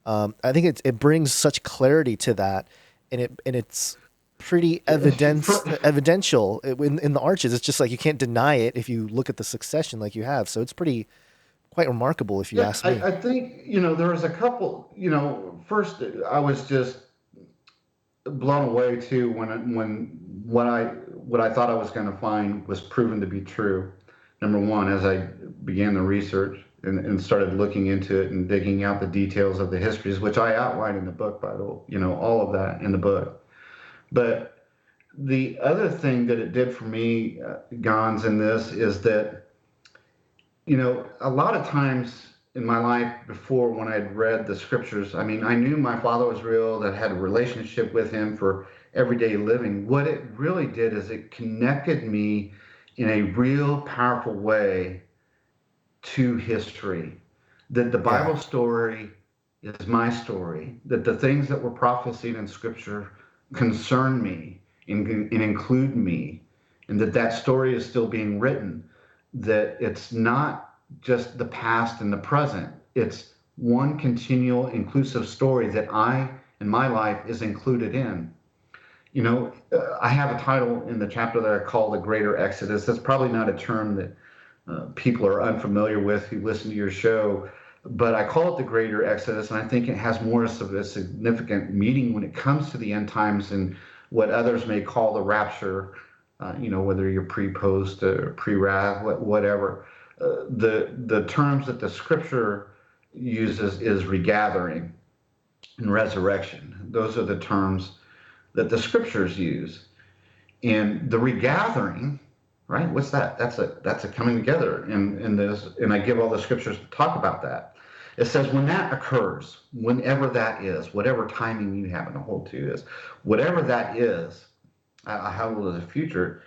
I think it brings such clarity to that, and it's pretty evidential in the arches. It's just like you can't deny it if you look at the succession like you have. So it's quite remarkable if you ask me. I think, there was a couple, first I was just blown away too when what I thought I was going to find was proven to be true. Number one, as I began the research and started looking into it and digging out the details of the histories, which I outlined in the book, by the way, all of that in the book. But the other thing that it did for me, Gons, in this is that, a lot of times in my life before, when I'd read the scriptures, I mean, I knew my father was real, that I had a relationship with him for everyday living. What it really did is it connected me in a real powerful way to history. That the Bible story is my story, that the things that were prophesied in scripture concern me and include me, and that story is still being written, that it's not just the past and the present. It's one continual inclusive story that I, in my life, is included in. I have a title in the chapter that I call The Greater Exodus. That's probably not a term that people are unfamiliar with who listen to your show, but I call it The Greater Exodus, and I think it has more of a significant meaning when it comes to the end times and what others may call the rapture, whether you're pre-post or pre-wrath, whatever. The terms that the scripture uses is regathering and resurrection. Those are the terms that the scriptures use. And the regathering, right? What's that? That's a coming together. And I give all the scriptures to talk about that. It says when that occurs, whenever that is, whatever timing you happen to hold to is, whatever that is, how will the future?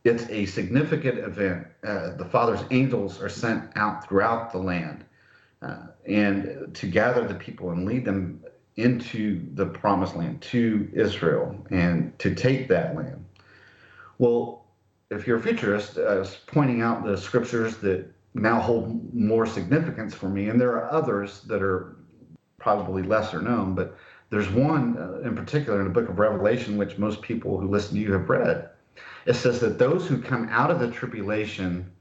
It's a significant event. The Father's angels are sent out throughout the land and to gather the people and lead them into the promised land, to Israel, and to take that land. Well, if you're a futurist, I was pointing out the scriptures that now hold more significance for me, and there are others that are probably lesser known, but there's one in particular in the book of Revelation, which most people who listen to you have read. It says that those who come out of the tribulation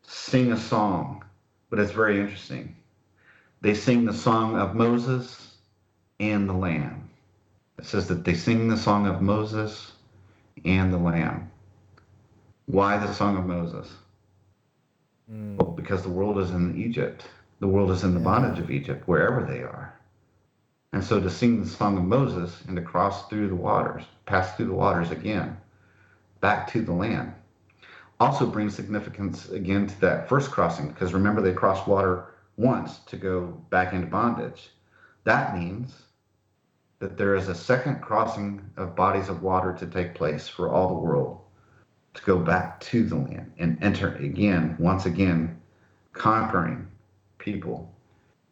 sing a song, but it's very interesting. They sing the song of Moses and the Lamb. It says that they sing the song of Moses and the Lamb. Why the song of Moses? Well, because the world is in Egypt. The world is in the bondage of Egypt, wherever they are. And so to sing the song of Moses and to cross through the waters, pass through the waters again, back to the land, also brings significance again to that first crossing, because remember, they crossed water once to go back into bondage. That means that there is a second crossing of bodies of water to take place for all the world to go back to the land and enter again, once again, conquering people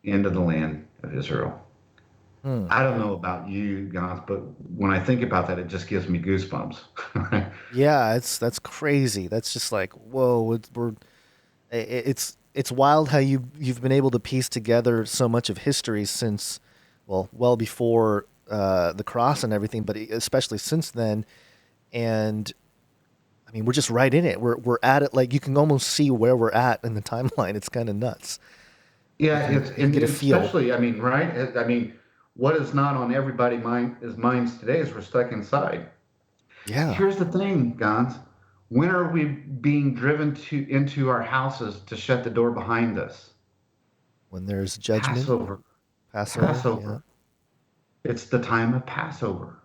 into the land of Israel. I don't know about you guys, but when I think about that, it just gives me goosebumps. Yeah, that's crazy. That's just like, whoa, it's wild how you've been able to piece together so much of history since, well before the cross and everything, but especially since then. And I mean, we're just right in it. We're at it. Like, you can almost see where we're at in the timeline. It's kind of nuts. Yeah, and especially, I mean, right? I mean, what is not on everybody's minds today is we're stuck inside. Yeah. Here's the thing, Gons. When are we being driven into our houses to shut the door behind us? When there's judgment. Passover. Yeah. It's the time of Passover.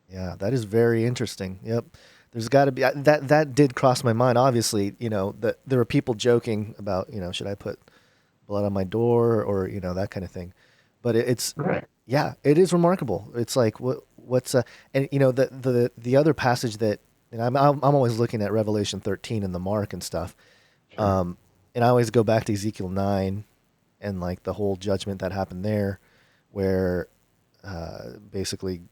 Yeah, that is very interesting. Yep. There's got to be that did cross my mind. Obviously, that there are people joking about, should I put blood on my door or, that kind of thing. But it's right. Yeah, it is remarkable. It's like what's and the other passage that, and I'm always looking at Revelation 13 and the mark and stuff. Sure. And I always go back to Ezekiel 9 and like the whole judgment that happened there, where basically,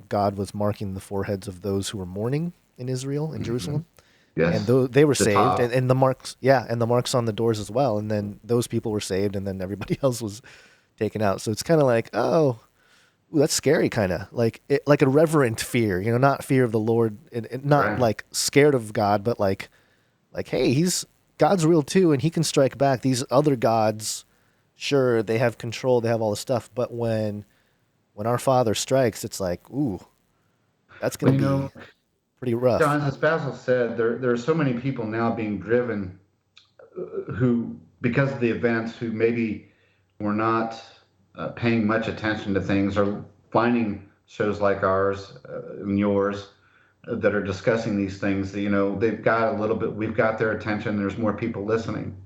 God was marking the foreheads of those who were mourning in Israel, in Jerusalem, Yes. they were The saved, top. and the marks, and the marks on the doors as well. And then those people were saved, and then everybody else was taken out. So it's kind of like, oh, ooh, that's scary, kind of like a reverent fear, not fear of the Lord, and not Right. like scared of God, but like, hey, God's real too, and he can strike back. These other gods, sure, they have control, they have all the stuff, but when our Father strikes, it's like, ooh, that's Well, gonna be pretty rough. John, as Basil said, there are so many people now being driven who, because of the events, who maybe were not paying much attention to things, or finding shows like ours and yours that are discussing these things. That, they've got a little bit. We've got their attention. There's more people listening.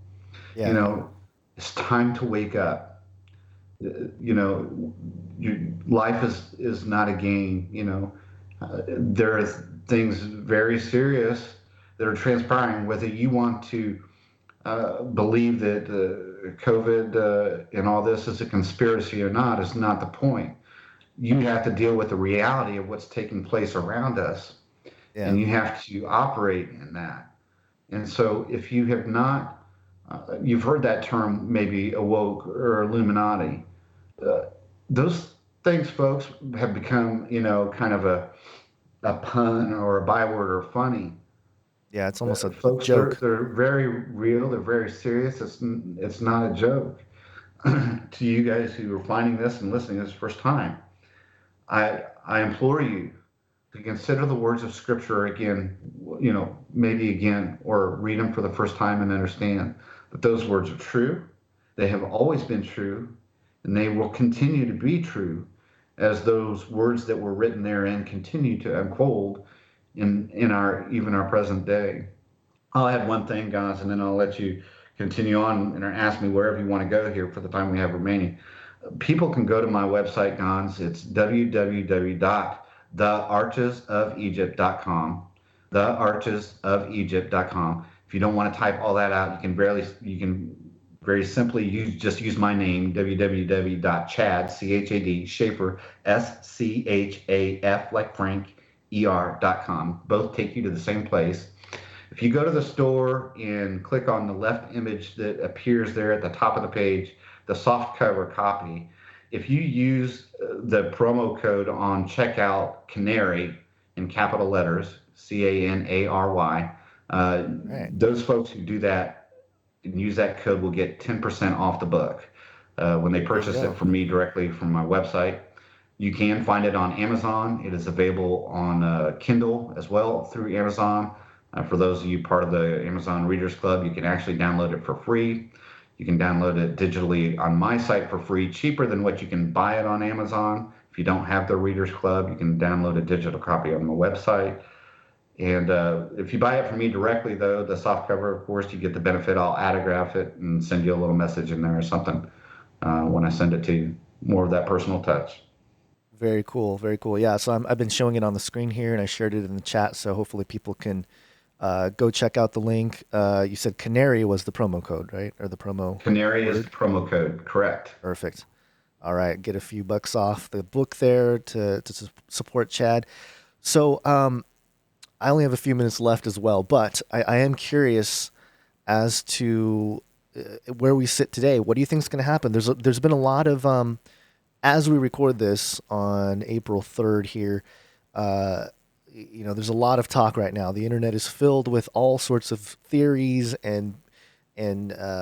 You Yeah, know, it's time to wake up. You know, life is not a game. There are things very serious that are transpiring. Whether you want to believe that COVID and all this is a conspiracy or not is not the point. You have to deal with the reality of what's taking place around us, yeah, and you have to operate in that. And so, if you have not, you've heard that term maybe awoke or Illuminati. Uh, those things, folks, have become, kind of a pun or a byword or funny. yeah. It's almost a Folks, joke. they're very real. They're very serious. It's not a joke. To you guys who are finding this and listening this first time, I implore you to consider the words of Scripture again. Maybe again, or read them for the first time and understand that those words are true. They have always been true, and they will continue to be true as those words that were written therein continue to unfold in our even our present day. I'll add one thing, guys, and then I'll let you continue on and ask me wherever you want to go here for the time we have remaining. People can go to my website, Gons. It's www.thearchesofegypt.com. Thearchesofegypt.com. If you don't want to type all that out, you can very simply use my name, www.chad, C-H-A-D, Schafer, S-C-H-A-F, like Frank, E-R.com. Both take you to the same place. If you go to the store and click on the left image that appears there at the top of the page, the soft cover copy, if you use the promo code on checkout, Canary, in capital letters, Canary, Right. those folks who do that and use that code will get 10% off the book when they There you purchase it go. from me directly from my website. You can find it on Amazon. It is available on Kindle as well through Amazon. For those of you part of the Amazon Readers Club, you can actually download it for free. You can download it digitally on my site for free, cheaper than what you can buy it on Amazon. If you don't have the Readers Club, you can download a digital copy on my website. And if you buy it from me directly, though, the soft cover, of course, you get the benefit. I'll autograph it and send you a little message in there or something when I send it to you. More of that personal touch. Very cool. Very cool. Yeah. So I've been showing it on the screen here, and I shared it in the chat. So hopefully people can go check out the link. You said Canary was the promo code, right? Or the promo Canary is the word? promo code, correct? Perfect. All right. Get a few bucks off the book there to support Chad. So I only have a few minutes left as well, but I am curious as to where we sit today. What do you think is going to happen? There's been a lot of as we record this on April 3rd here, there's a lot of talk right now. The internet is filled with all sorts of theories and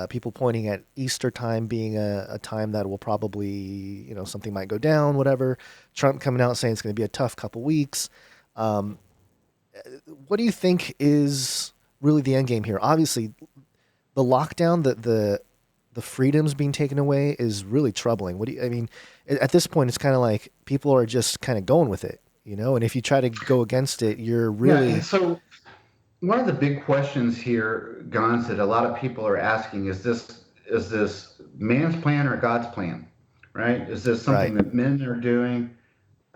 people pointing at Easter time being a time that will probably, something might go down, whatever. Trump coming out saying it's going to be a tough couple weeks. Um, what do you think is really the end game here? Obviously, the lockdown, the freedoms being taken away is really troubling. I mean, at this point, it's kind of like people are just kind of going with it, and if you try to go against it, you're Yeah, and really so one of the big questions here, Gons, that a lot of people are asking is this man's plan or God's plan, right? Is this something right. that men are doing,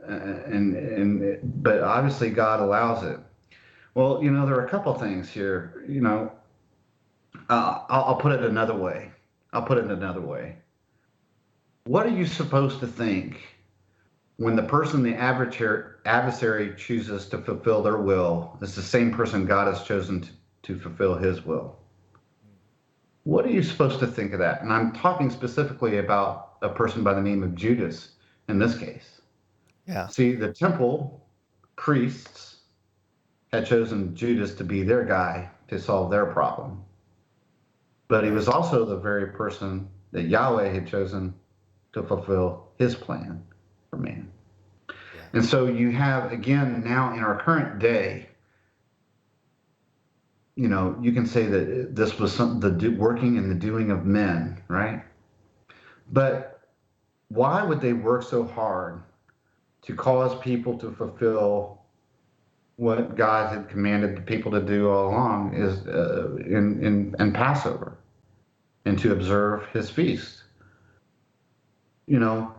but obviously God allows it. Well, there are a couple things here. I'll put it another way. I'll put it another way. What are you supposed to think when the person the adversary chooses to fulfill their will is the same person God has chosen to fulfill his will. What are you supposed to think of that? And I'm talking specifically about a person by the name of Judas in this case. Yeah. See, the temple priests had chosen Judas to be their guy to solve their problem. But he was also the very person that Yahweh had chosen to fulfill his plan for man. Yeah. And so you have, again, now in our current day, you know, you can say that this was the working and the doing of men, right? But why would they work so hard to cause people to fulfill what God had commanded the people to do all along is in Passover and to observe his feast? You know,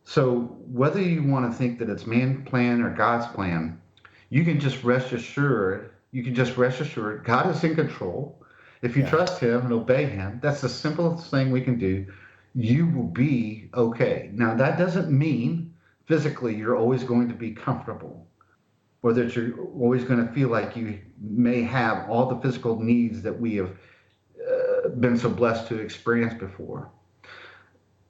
so whether you want to think that it's man's plan or God's plan, you can just rest assured. God is in control. If you trust him and obey him, that's the simplest thing we can do. You will be okay. Now, that doesn't mean physically you're always going to be comfortable or that you're always going to feel like you may have all the physical needs that we have been so blessed to experience before.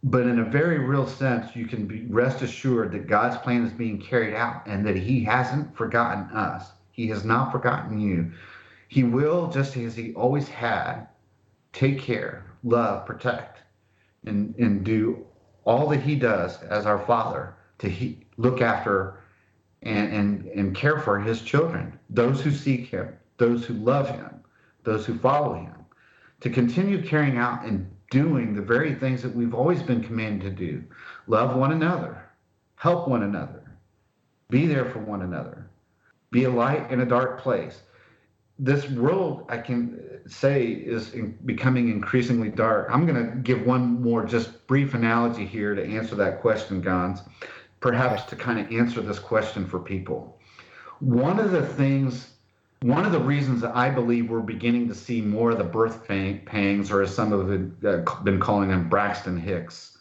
But in a very real sense, you can rest assured that God's plan is being carried out and that he hasn't forgotten us. He has not forgotten you. He will, just as he always had, take care, love, protect, and do all that he does as our Father to look after and care for his children, those who seek him, those who love him, those who follow him, to continue carrying out and doing the very things that we've always been commanded to do. Love one another, help one another, be there for one another, be a light in a dark place. This world, I can say, is becoming increasingly dark. I'm going to give one more just brief analogy here to answer that question, Gons, perhaps to kind of answer this question for people. One of the reasons that I believe we're beginning to see more of the birth pangs, or as some have been calling them, Braxton Hicks,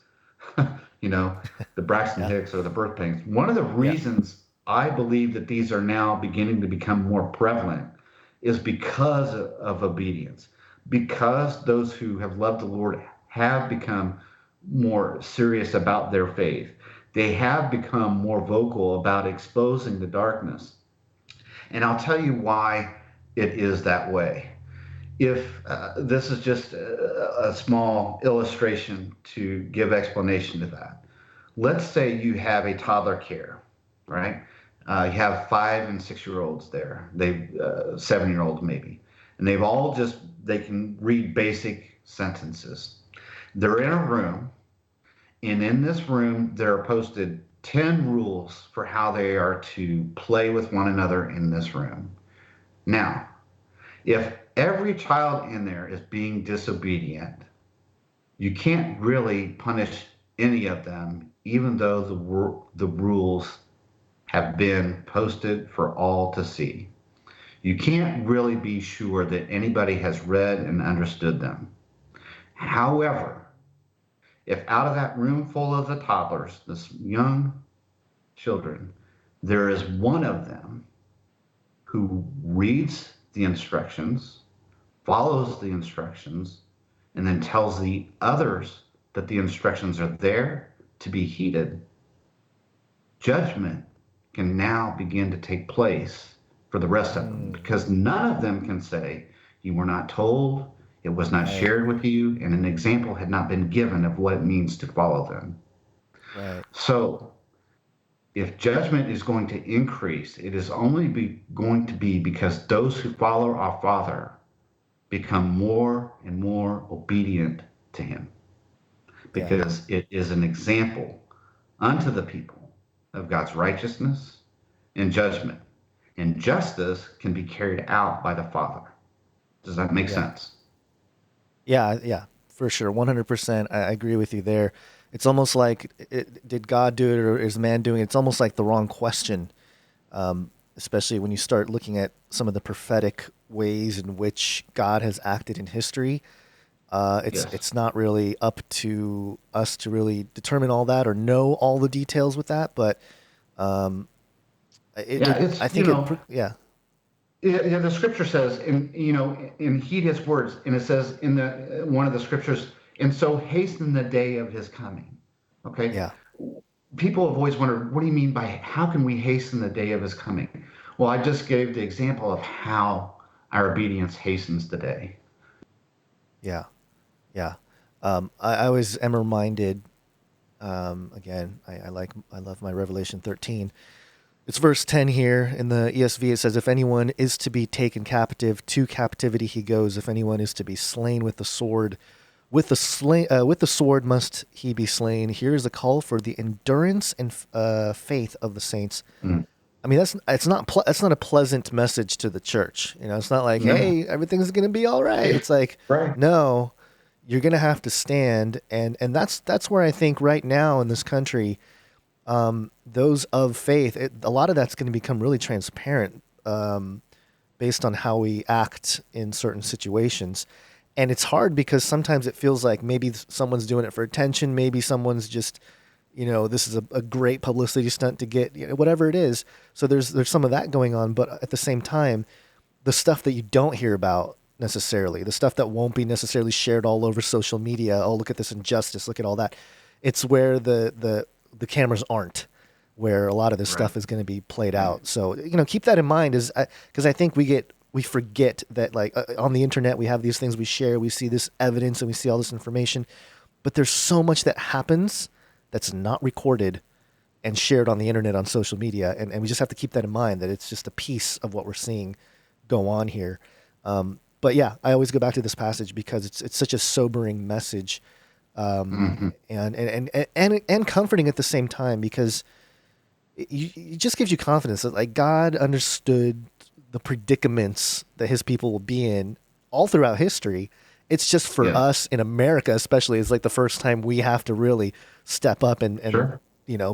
you know, the Braxton Hicks or the birth pangs. One of the reasons I believe that these are now beginning to become more prevalent is because of obedience, because those who have loved the Lord have become more serious about their faith. They have become more vocal about exposing the darkness. And I'll tell you why it is that way. If this is just a small illustration to give explanation to that. Let's say you have a toddler care, right? You have 5 and 6-year-olds there. They 7-year-olds maybe, and they can read basic sentences. They're in a room, and in this room there are posted 10 rules for how they are to play with one another in this room. Now, if every child in there is being disobedient, you can't really punish any of them, even though the rules have been posted for all to see. You can't really be sure that anybody has read and understood them. However, if out of that room full of the toddlers, this young children, there is one of them who reads the instructions, follows the instructions, and then tells the others that the instructions are there to be heeded, judgment can now begin to take place for the rest of them, because none of them can say, you were not told, it was not shared with you, and an example had not been given of what it means to follow them. Right. So if judgment is going to increase, it is only going to be because those who follow our Father become more and more obedient to him, because it is an example unto the people of God's righteousness and judgment. And justice can be carried out by the Father. Does that make sense? Yeah, for sure. 100%. I agree with you there. It's almost like, did God do it or is man doing it? It's almost like the wrong question, especially when you start looking at some of the prophetic ways in which God has acted in history. It's not really up to us to really determine all that or know all the details with that, but I think Yeah, the scripture says, and heed his words, and it says in the one of the scriptures, and so hasten the day of his coming. Okay, Yeah. people have always wondered, what do you mean by how can we hasten the day of his coming? Well, I just gave the example of how our obedience hastens the day. Yeah. Yeah. I always am reminded, again, I love my Revelation 13. It's verse 10 here in the ESV. It says, if anyone is to be taken captive, to captivity he goes. If anyone is to be slain with the sword, with the sword must he be slain. Here is a call for the endurance and faith of the saints. Mm. I mean, that's not a pleasant message to the church. It's not like, No. hey, everything's going to be all right. It's like, Right. no, you're going to have to stand. And that's where I think right now in this country, those of faith, a lot of that's going to become really transparent based on how we act in certain situations. And it's hard because sometimes it feels like maybe someone's doing it for attention. Maybe someone's just, this is a great publicity stunt to get, whatever it is. So there's some of that going on. But at the same time, the stuff that you don't hear about necessarily, the stuff that won't be necessarily shared all over social media. Oh, look at this injustice. Look at all that. It's where the cameras aren't, where a lot of this stuff is going to be played out. So, keep that in mind because I think we forget that on the internet, we have these things we share, we see this evidence and we see all this information, but there's so much that happens that's not recorded and shared on the internet, on social media. And we just have to keep that in mind, that it's just a piece of what we're seeing go on here. But yeah, I always go back to this passage because it's such a sobering message, and comforting at the same time, because it just gives you confidence that God understood the predicaments that his people will be in all throughout history. It's just for us in America, especially, it's like the first time we have to really step up and Sure.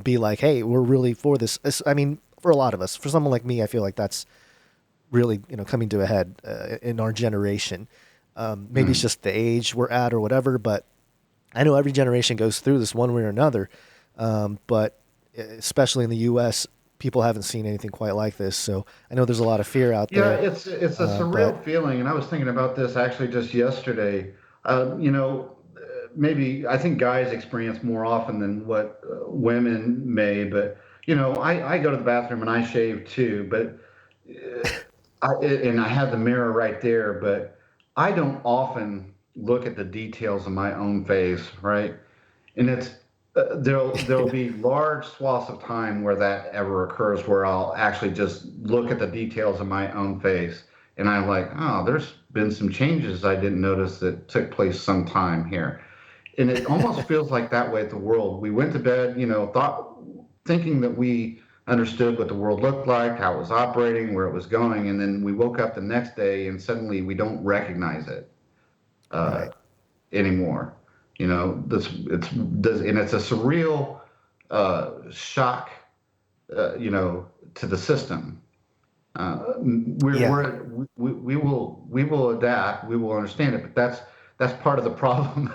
Be like, hey, we're really for this. I mean, for a lot of us, for someone like me, I feel like that's really, coming to a head in our generation. Maybe it's just the age we're at or whatever, but I know every generation goes through this one way or another. But especially in the U.S., people haven't seen anything quite like this. So I know there's a lot of fear out there. Yeah, it's a surreal feeling, and I was thinking about this actually just yesterday. Maybe I think guys experience more often than what women may, but I go to the bathroom and I shave too, but and I have the mirror right there, but I don't often look at the details of my own face, right? And it's there'll be large swaths of time where that ever occurs, where I'll actually just look at the details of my own face, and I'm like, oh, there's been some changes I didn't notice that took place sometime here, and it almost feels like that way at the world. We went to bed, thinking that we understood what the world looked like, how it was operating, where it was going, and then we woke up the next day and suddenly we don't recognize it. Uh, Right. Anymore. And it's a surreal shock, to the system. Yeah. We will adapt. We will understand it, but that's part of the problem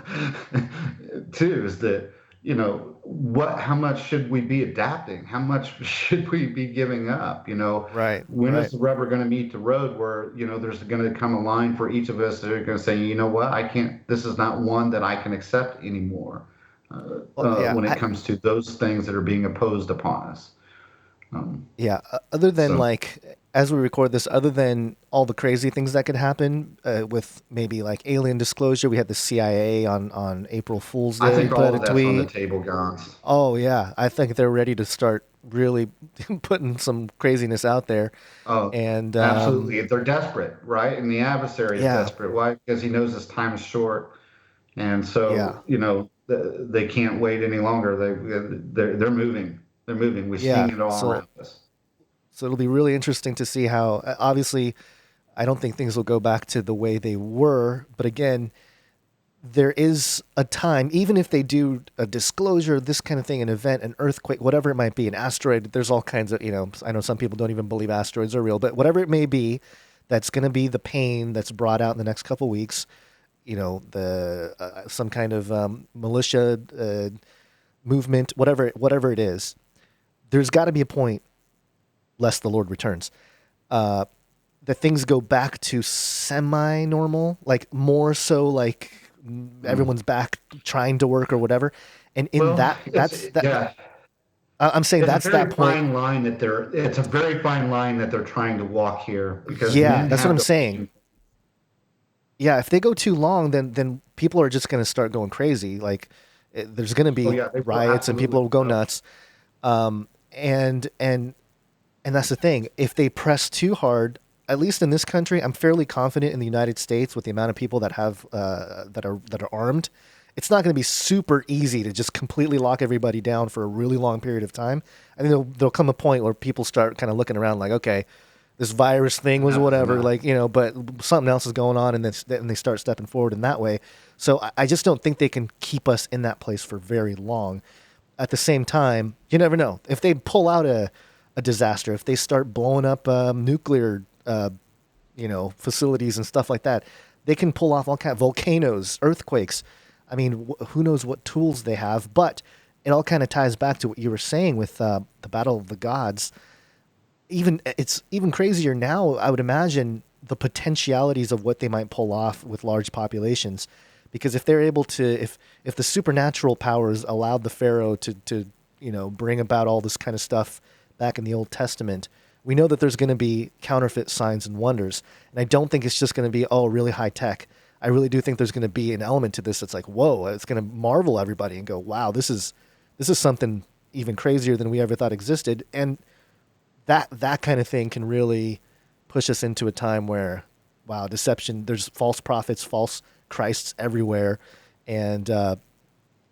too. Is that how much should we be adapting? How much should we be giving up? Right. When is Right. the rubber going to meet the road where there's going to come a line for each of us that are going to say, you know what, I can't. This is not one that I can accept anymore. Well, yeah. When it comes to those things that are being opposed upon us. Yeah. Other than So as we record this, other than all the crazy things that could happen with maybe like alien disclosure, we had the CIA on April Fool's I Day think put all out a of that's on the tweet. table, Gons. Oh yeah, I think they're ready to start really putting some craziness out there. Oh, And absolutely. They're desperate, right? And the adversary is yeah, desperate. Why? Because he knows his time is short, and yeah, so they can't wait any longer. They're moving. They're moving. We're seeing yeah. it all So around us. it'll be really interesting to see how. Obviously, I don't think things will go back to the way they were, but again, there is a time, even if they do a disclosure, this kind of thing, an event, an earthquake, whatever it might be, an asteroid, there's all kinds of, I know some people don't even believe asteroids are real, but whatever it may be, that's going to be the pain that's brought out in the next couple of weeks, the some kind of militia movement, whatever it is, there's got to be a point, lest the Lord returns, that things go back to semi-normal, like more so like everyone's back trying to work or whatever. And in that's that. Yeah. I'm saying It's a that's that very point. fine line that it's a very fine line that they're trying to walk here because Yeah, men that's what have I'm the saying. Yeah, if they go too long, then people are just going to start going crazy. Like, there's going to oh be yeah, they will riots and absolutely. people will go nuts. And that's the thing. If they press too hard, at least in this country, I'm fairly confident in the United States with the amount of people that have that are armed. It's not going to be super easy to just completely lock everybody down for a really long period of time. I think there'll come a point where people start kind of looking around like, okay, this virus thing was Enough is whatever, enough. like, but something else is going on, and then they start stepping forward in that way. So I just don't think they can keep us in that place for very long. At the same time, you never know. If they pull out a disaster, if they start blowing up nuclear, facilities and stuff like that, they can pull off all kind of volcanoes, earthquakes. I mean, who knows what tools they have, but it all kind of ties back to what you were saying with the Battle of the Gods. It's even crazier now. I would imagine the potentialities of what they might pull off with large populations, because if they're able to, if the supernatural powers allowed the Pharaoh to bring about all this kind of stuff back in the Old Testament, we know that there's going to be counterfeit signs and wonders, and I don't think it's just going to be really high tech. I really do think there's going to be an element to this that's like, whoa, it's going to marvel everybody and go, wow, this is something even crazier than we ever thought existed. And that kind of thing can really push us into a time where, wow, deception. There's false prophets, false Christs everywhere, and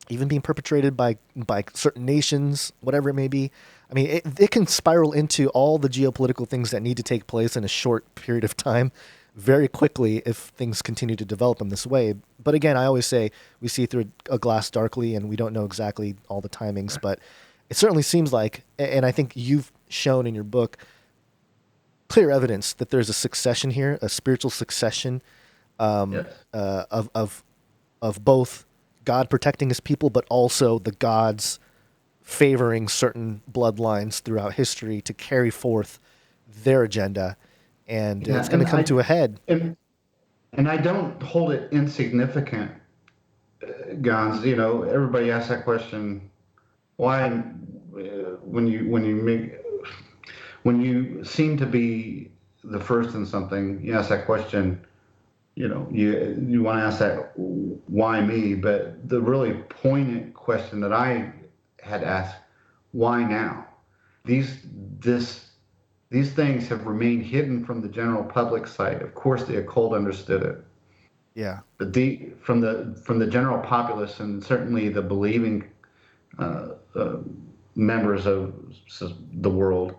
even being perpetrated by certain nations, whatever it may be. I mean, it can spiral into all the geopolitical things that need to take place in a short period of time very quickly if things continue to develop in this way. But again, I always say we see through a glass darkly, and we don't know exactly all the timings, but it certainly seems like, and I think you've shown in your book clear evidence that there's a succession here, a spiritual succession, Yes. Of both God protecting his people, but also the gods favoring certain bloodlines throughout history to carry forth their agenda, and Yeah, it's going to come to a head. And I don't hold it insignificant, Gons. You know, everybody asks that question. Why, when you seem to be the first in something, you ask that question. You know, you want to ask that why me? But the really poignant question that I had asked, why now? These this these things have remained hidden from the general public sight. Of course, the occult understood it, Yeah, but from the general populace and certainly the believing uh, uh, members of the world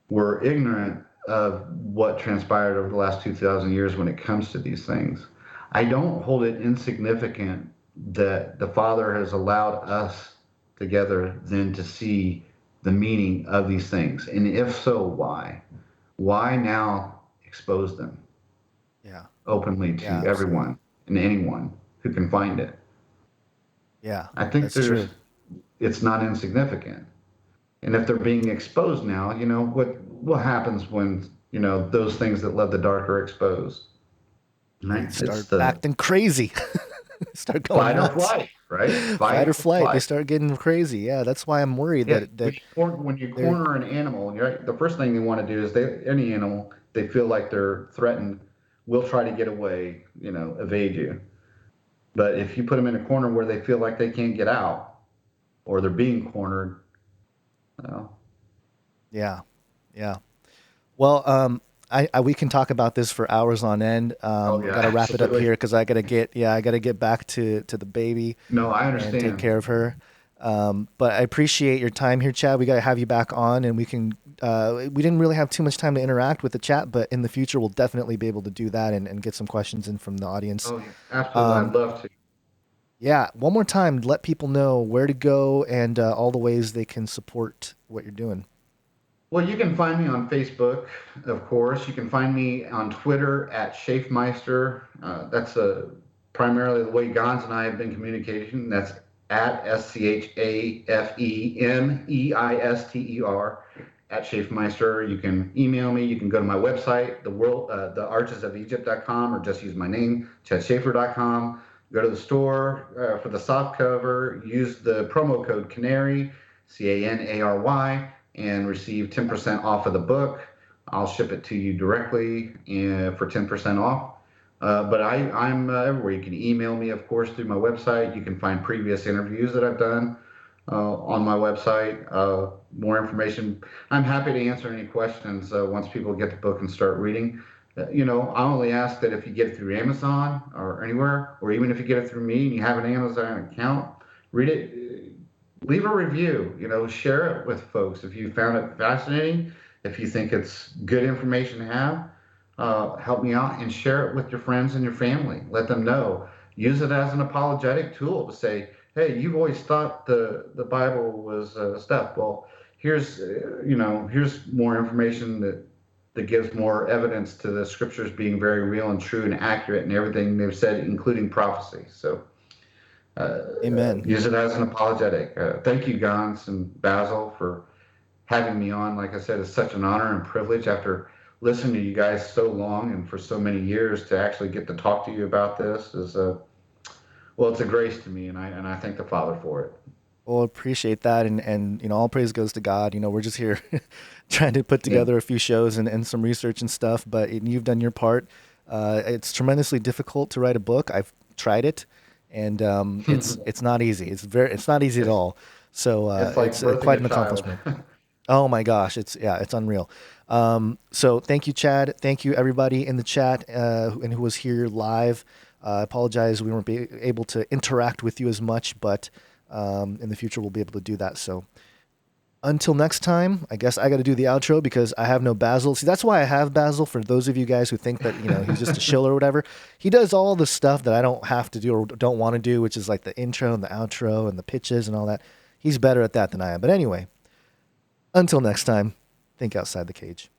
were ignorant of what transpired over the last 2,000 years when it comes to these things. I don't hold it insignificant that the Father has allowed us together then to see the meaning of these things. And if so, why? Why now expose them yeah, openly yeah, to absolutely. everyone and anyone who can find it? Yeah, I think that's true. it's not insignificant. And if they're being exposed now, what happens when those things that love the dark are exposed? They Right? It's start the acting crazy, start going fight or nuts. flight, right? Fight Fight or or flight. They flight. start getting crazy. Yeah, that's why I'm worried Yeah. that When you they're corner an animal, right, the first thing they want to do is any animal they feel like they're threatened will try to get away, evade you. But if you put them in a corner where they feel like they can't get out or they're being cornered, well, yeah, yeah. Well, I we can talk about this for hours on end. oh I yeah, got to wrap it up absolutely. here because I gotta get back to the baby No, I and take understand. care of her. But I appreciate your time here, Chad. We got to have you back on, and we can. We didn't really have too much time to interact with the chat, but in the future, we'll definitely be able to do that and get some questions in from the audience. Oh yeah, absolutely. I'd Um, love to. yeah, one more time, let people know where to go and all the ways they can support what you're doing. Well, you can find me on Facebook, of course. You can find me on Twitter at Schafmeister. That's primarily the way Gons and I have been communicating. That's at SCHAFEMEISTER. at Schafermeister. You can email me. You can go to my website, thearchesofegypt.com, or just use my name, chadschafer.com. Go to the store for the soft cover. Use the promo code CANARY, CANARY, and receive 10% off of the book. I'll ship it to you directly for 10% off. But I'm everywhere. You can email me, of course, through my website. You can find previous interviews that I've done on my website. More information. I'm happy to answer any questions once people get the book and start reading. I only ask that if you get it through Amazon or anywhere, or even if you get it through me and you have an Amazon account, read it. Leave a review. Share it with folks if you found it fascinating. If you think it's good information to have. Help me out and share it with your friends and your family. Let them know. Use it as an apologetic tool to say, hey, you've always thought the Bible was stuff. Well, here's more information that gives more evidence to the scriptures being very real and true and accurate and everything they've said, including prophecy. So Amen. Use it as an apologetic. Thank you, Gans and Basil, for having me on. Like I said, it's such an honor and privilege after listening to you guys so long and for so many years to actually get to talk to you about this is it's a grace to me, and I thank the Father for it. Well, appreciate that, and all praise goes to God. We're just here trying to put together a few shows and some research and stuff, but you've done your part. It's tremendously difficult to write a book. I've tried it, and it's not easy. It's not easy at all. So it's quite an accomplishment. Oh my gosh, it's unreal. So thank you, Chad. Thank you, everybody in the chat and who was here live. I apologize we weren't able to interact with you as much, but in the future we'll be able to do that. So until next time, I guess I got to do the outro because I have no Basil. See, that's why I have Basil. For those of you guys who think that he's just a shill or whatever, he does all the stuff that I don't have to do or don't want to do, which is like the intro and the outro and the pitches and all that. He's better at that than I am. But anyway. Until next time, think outside the cage.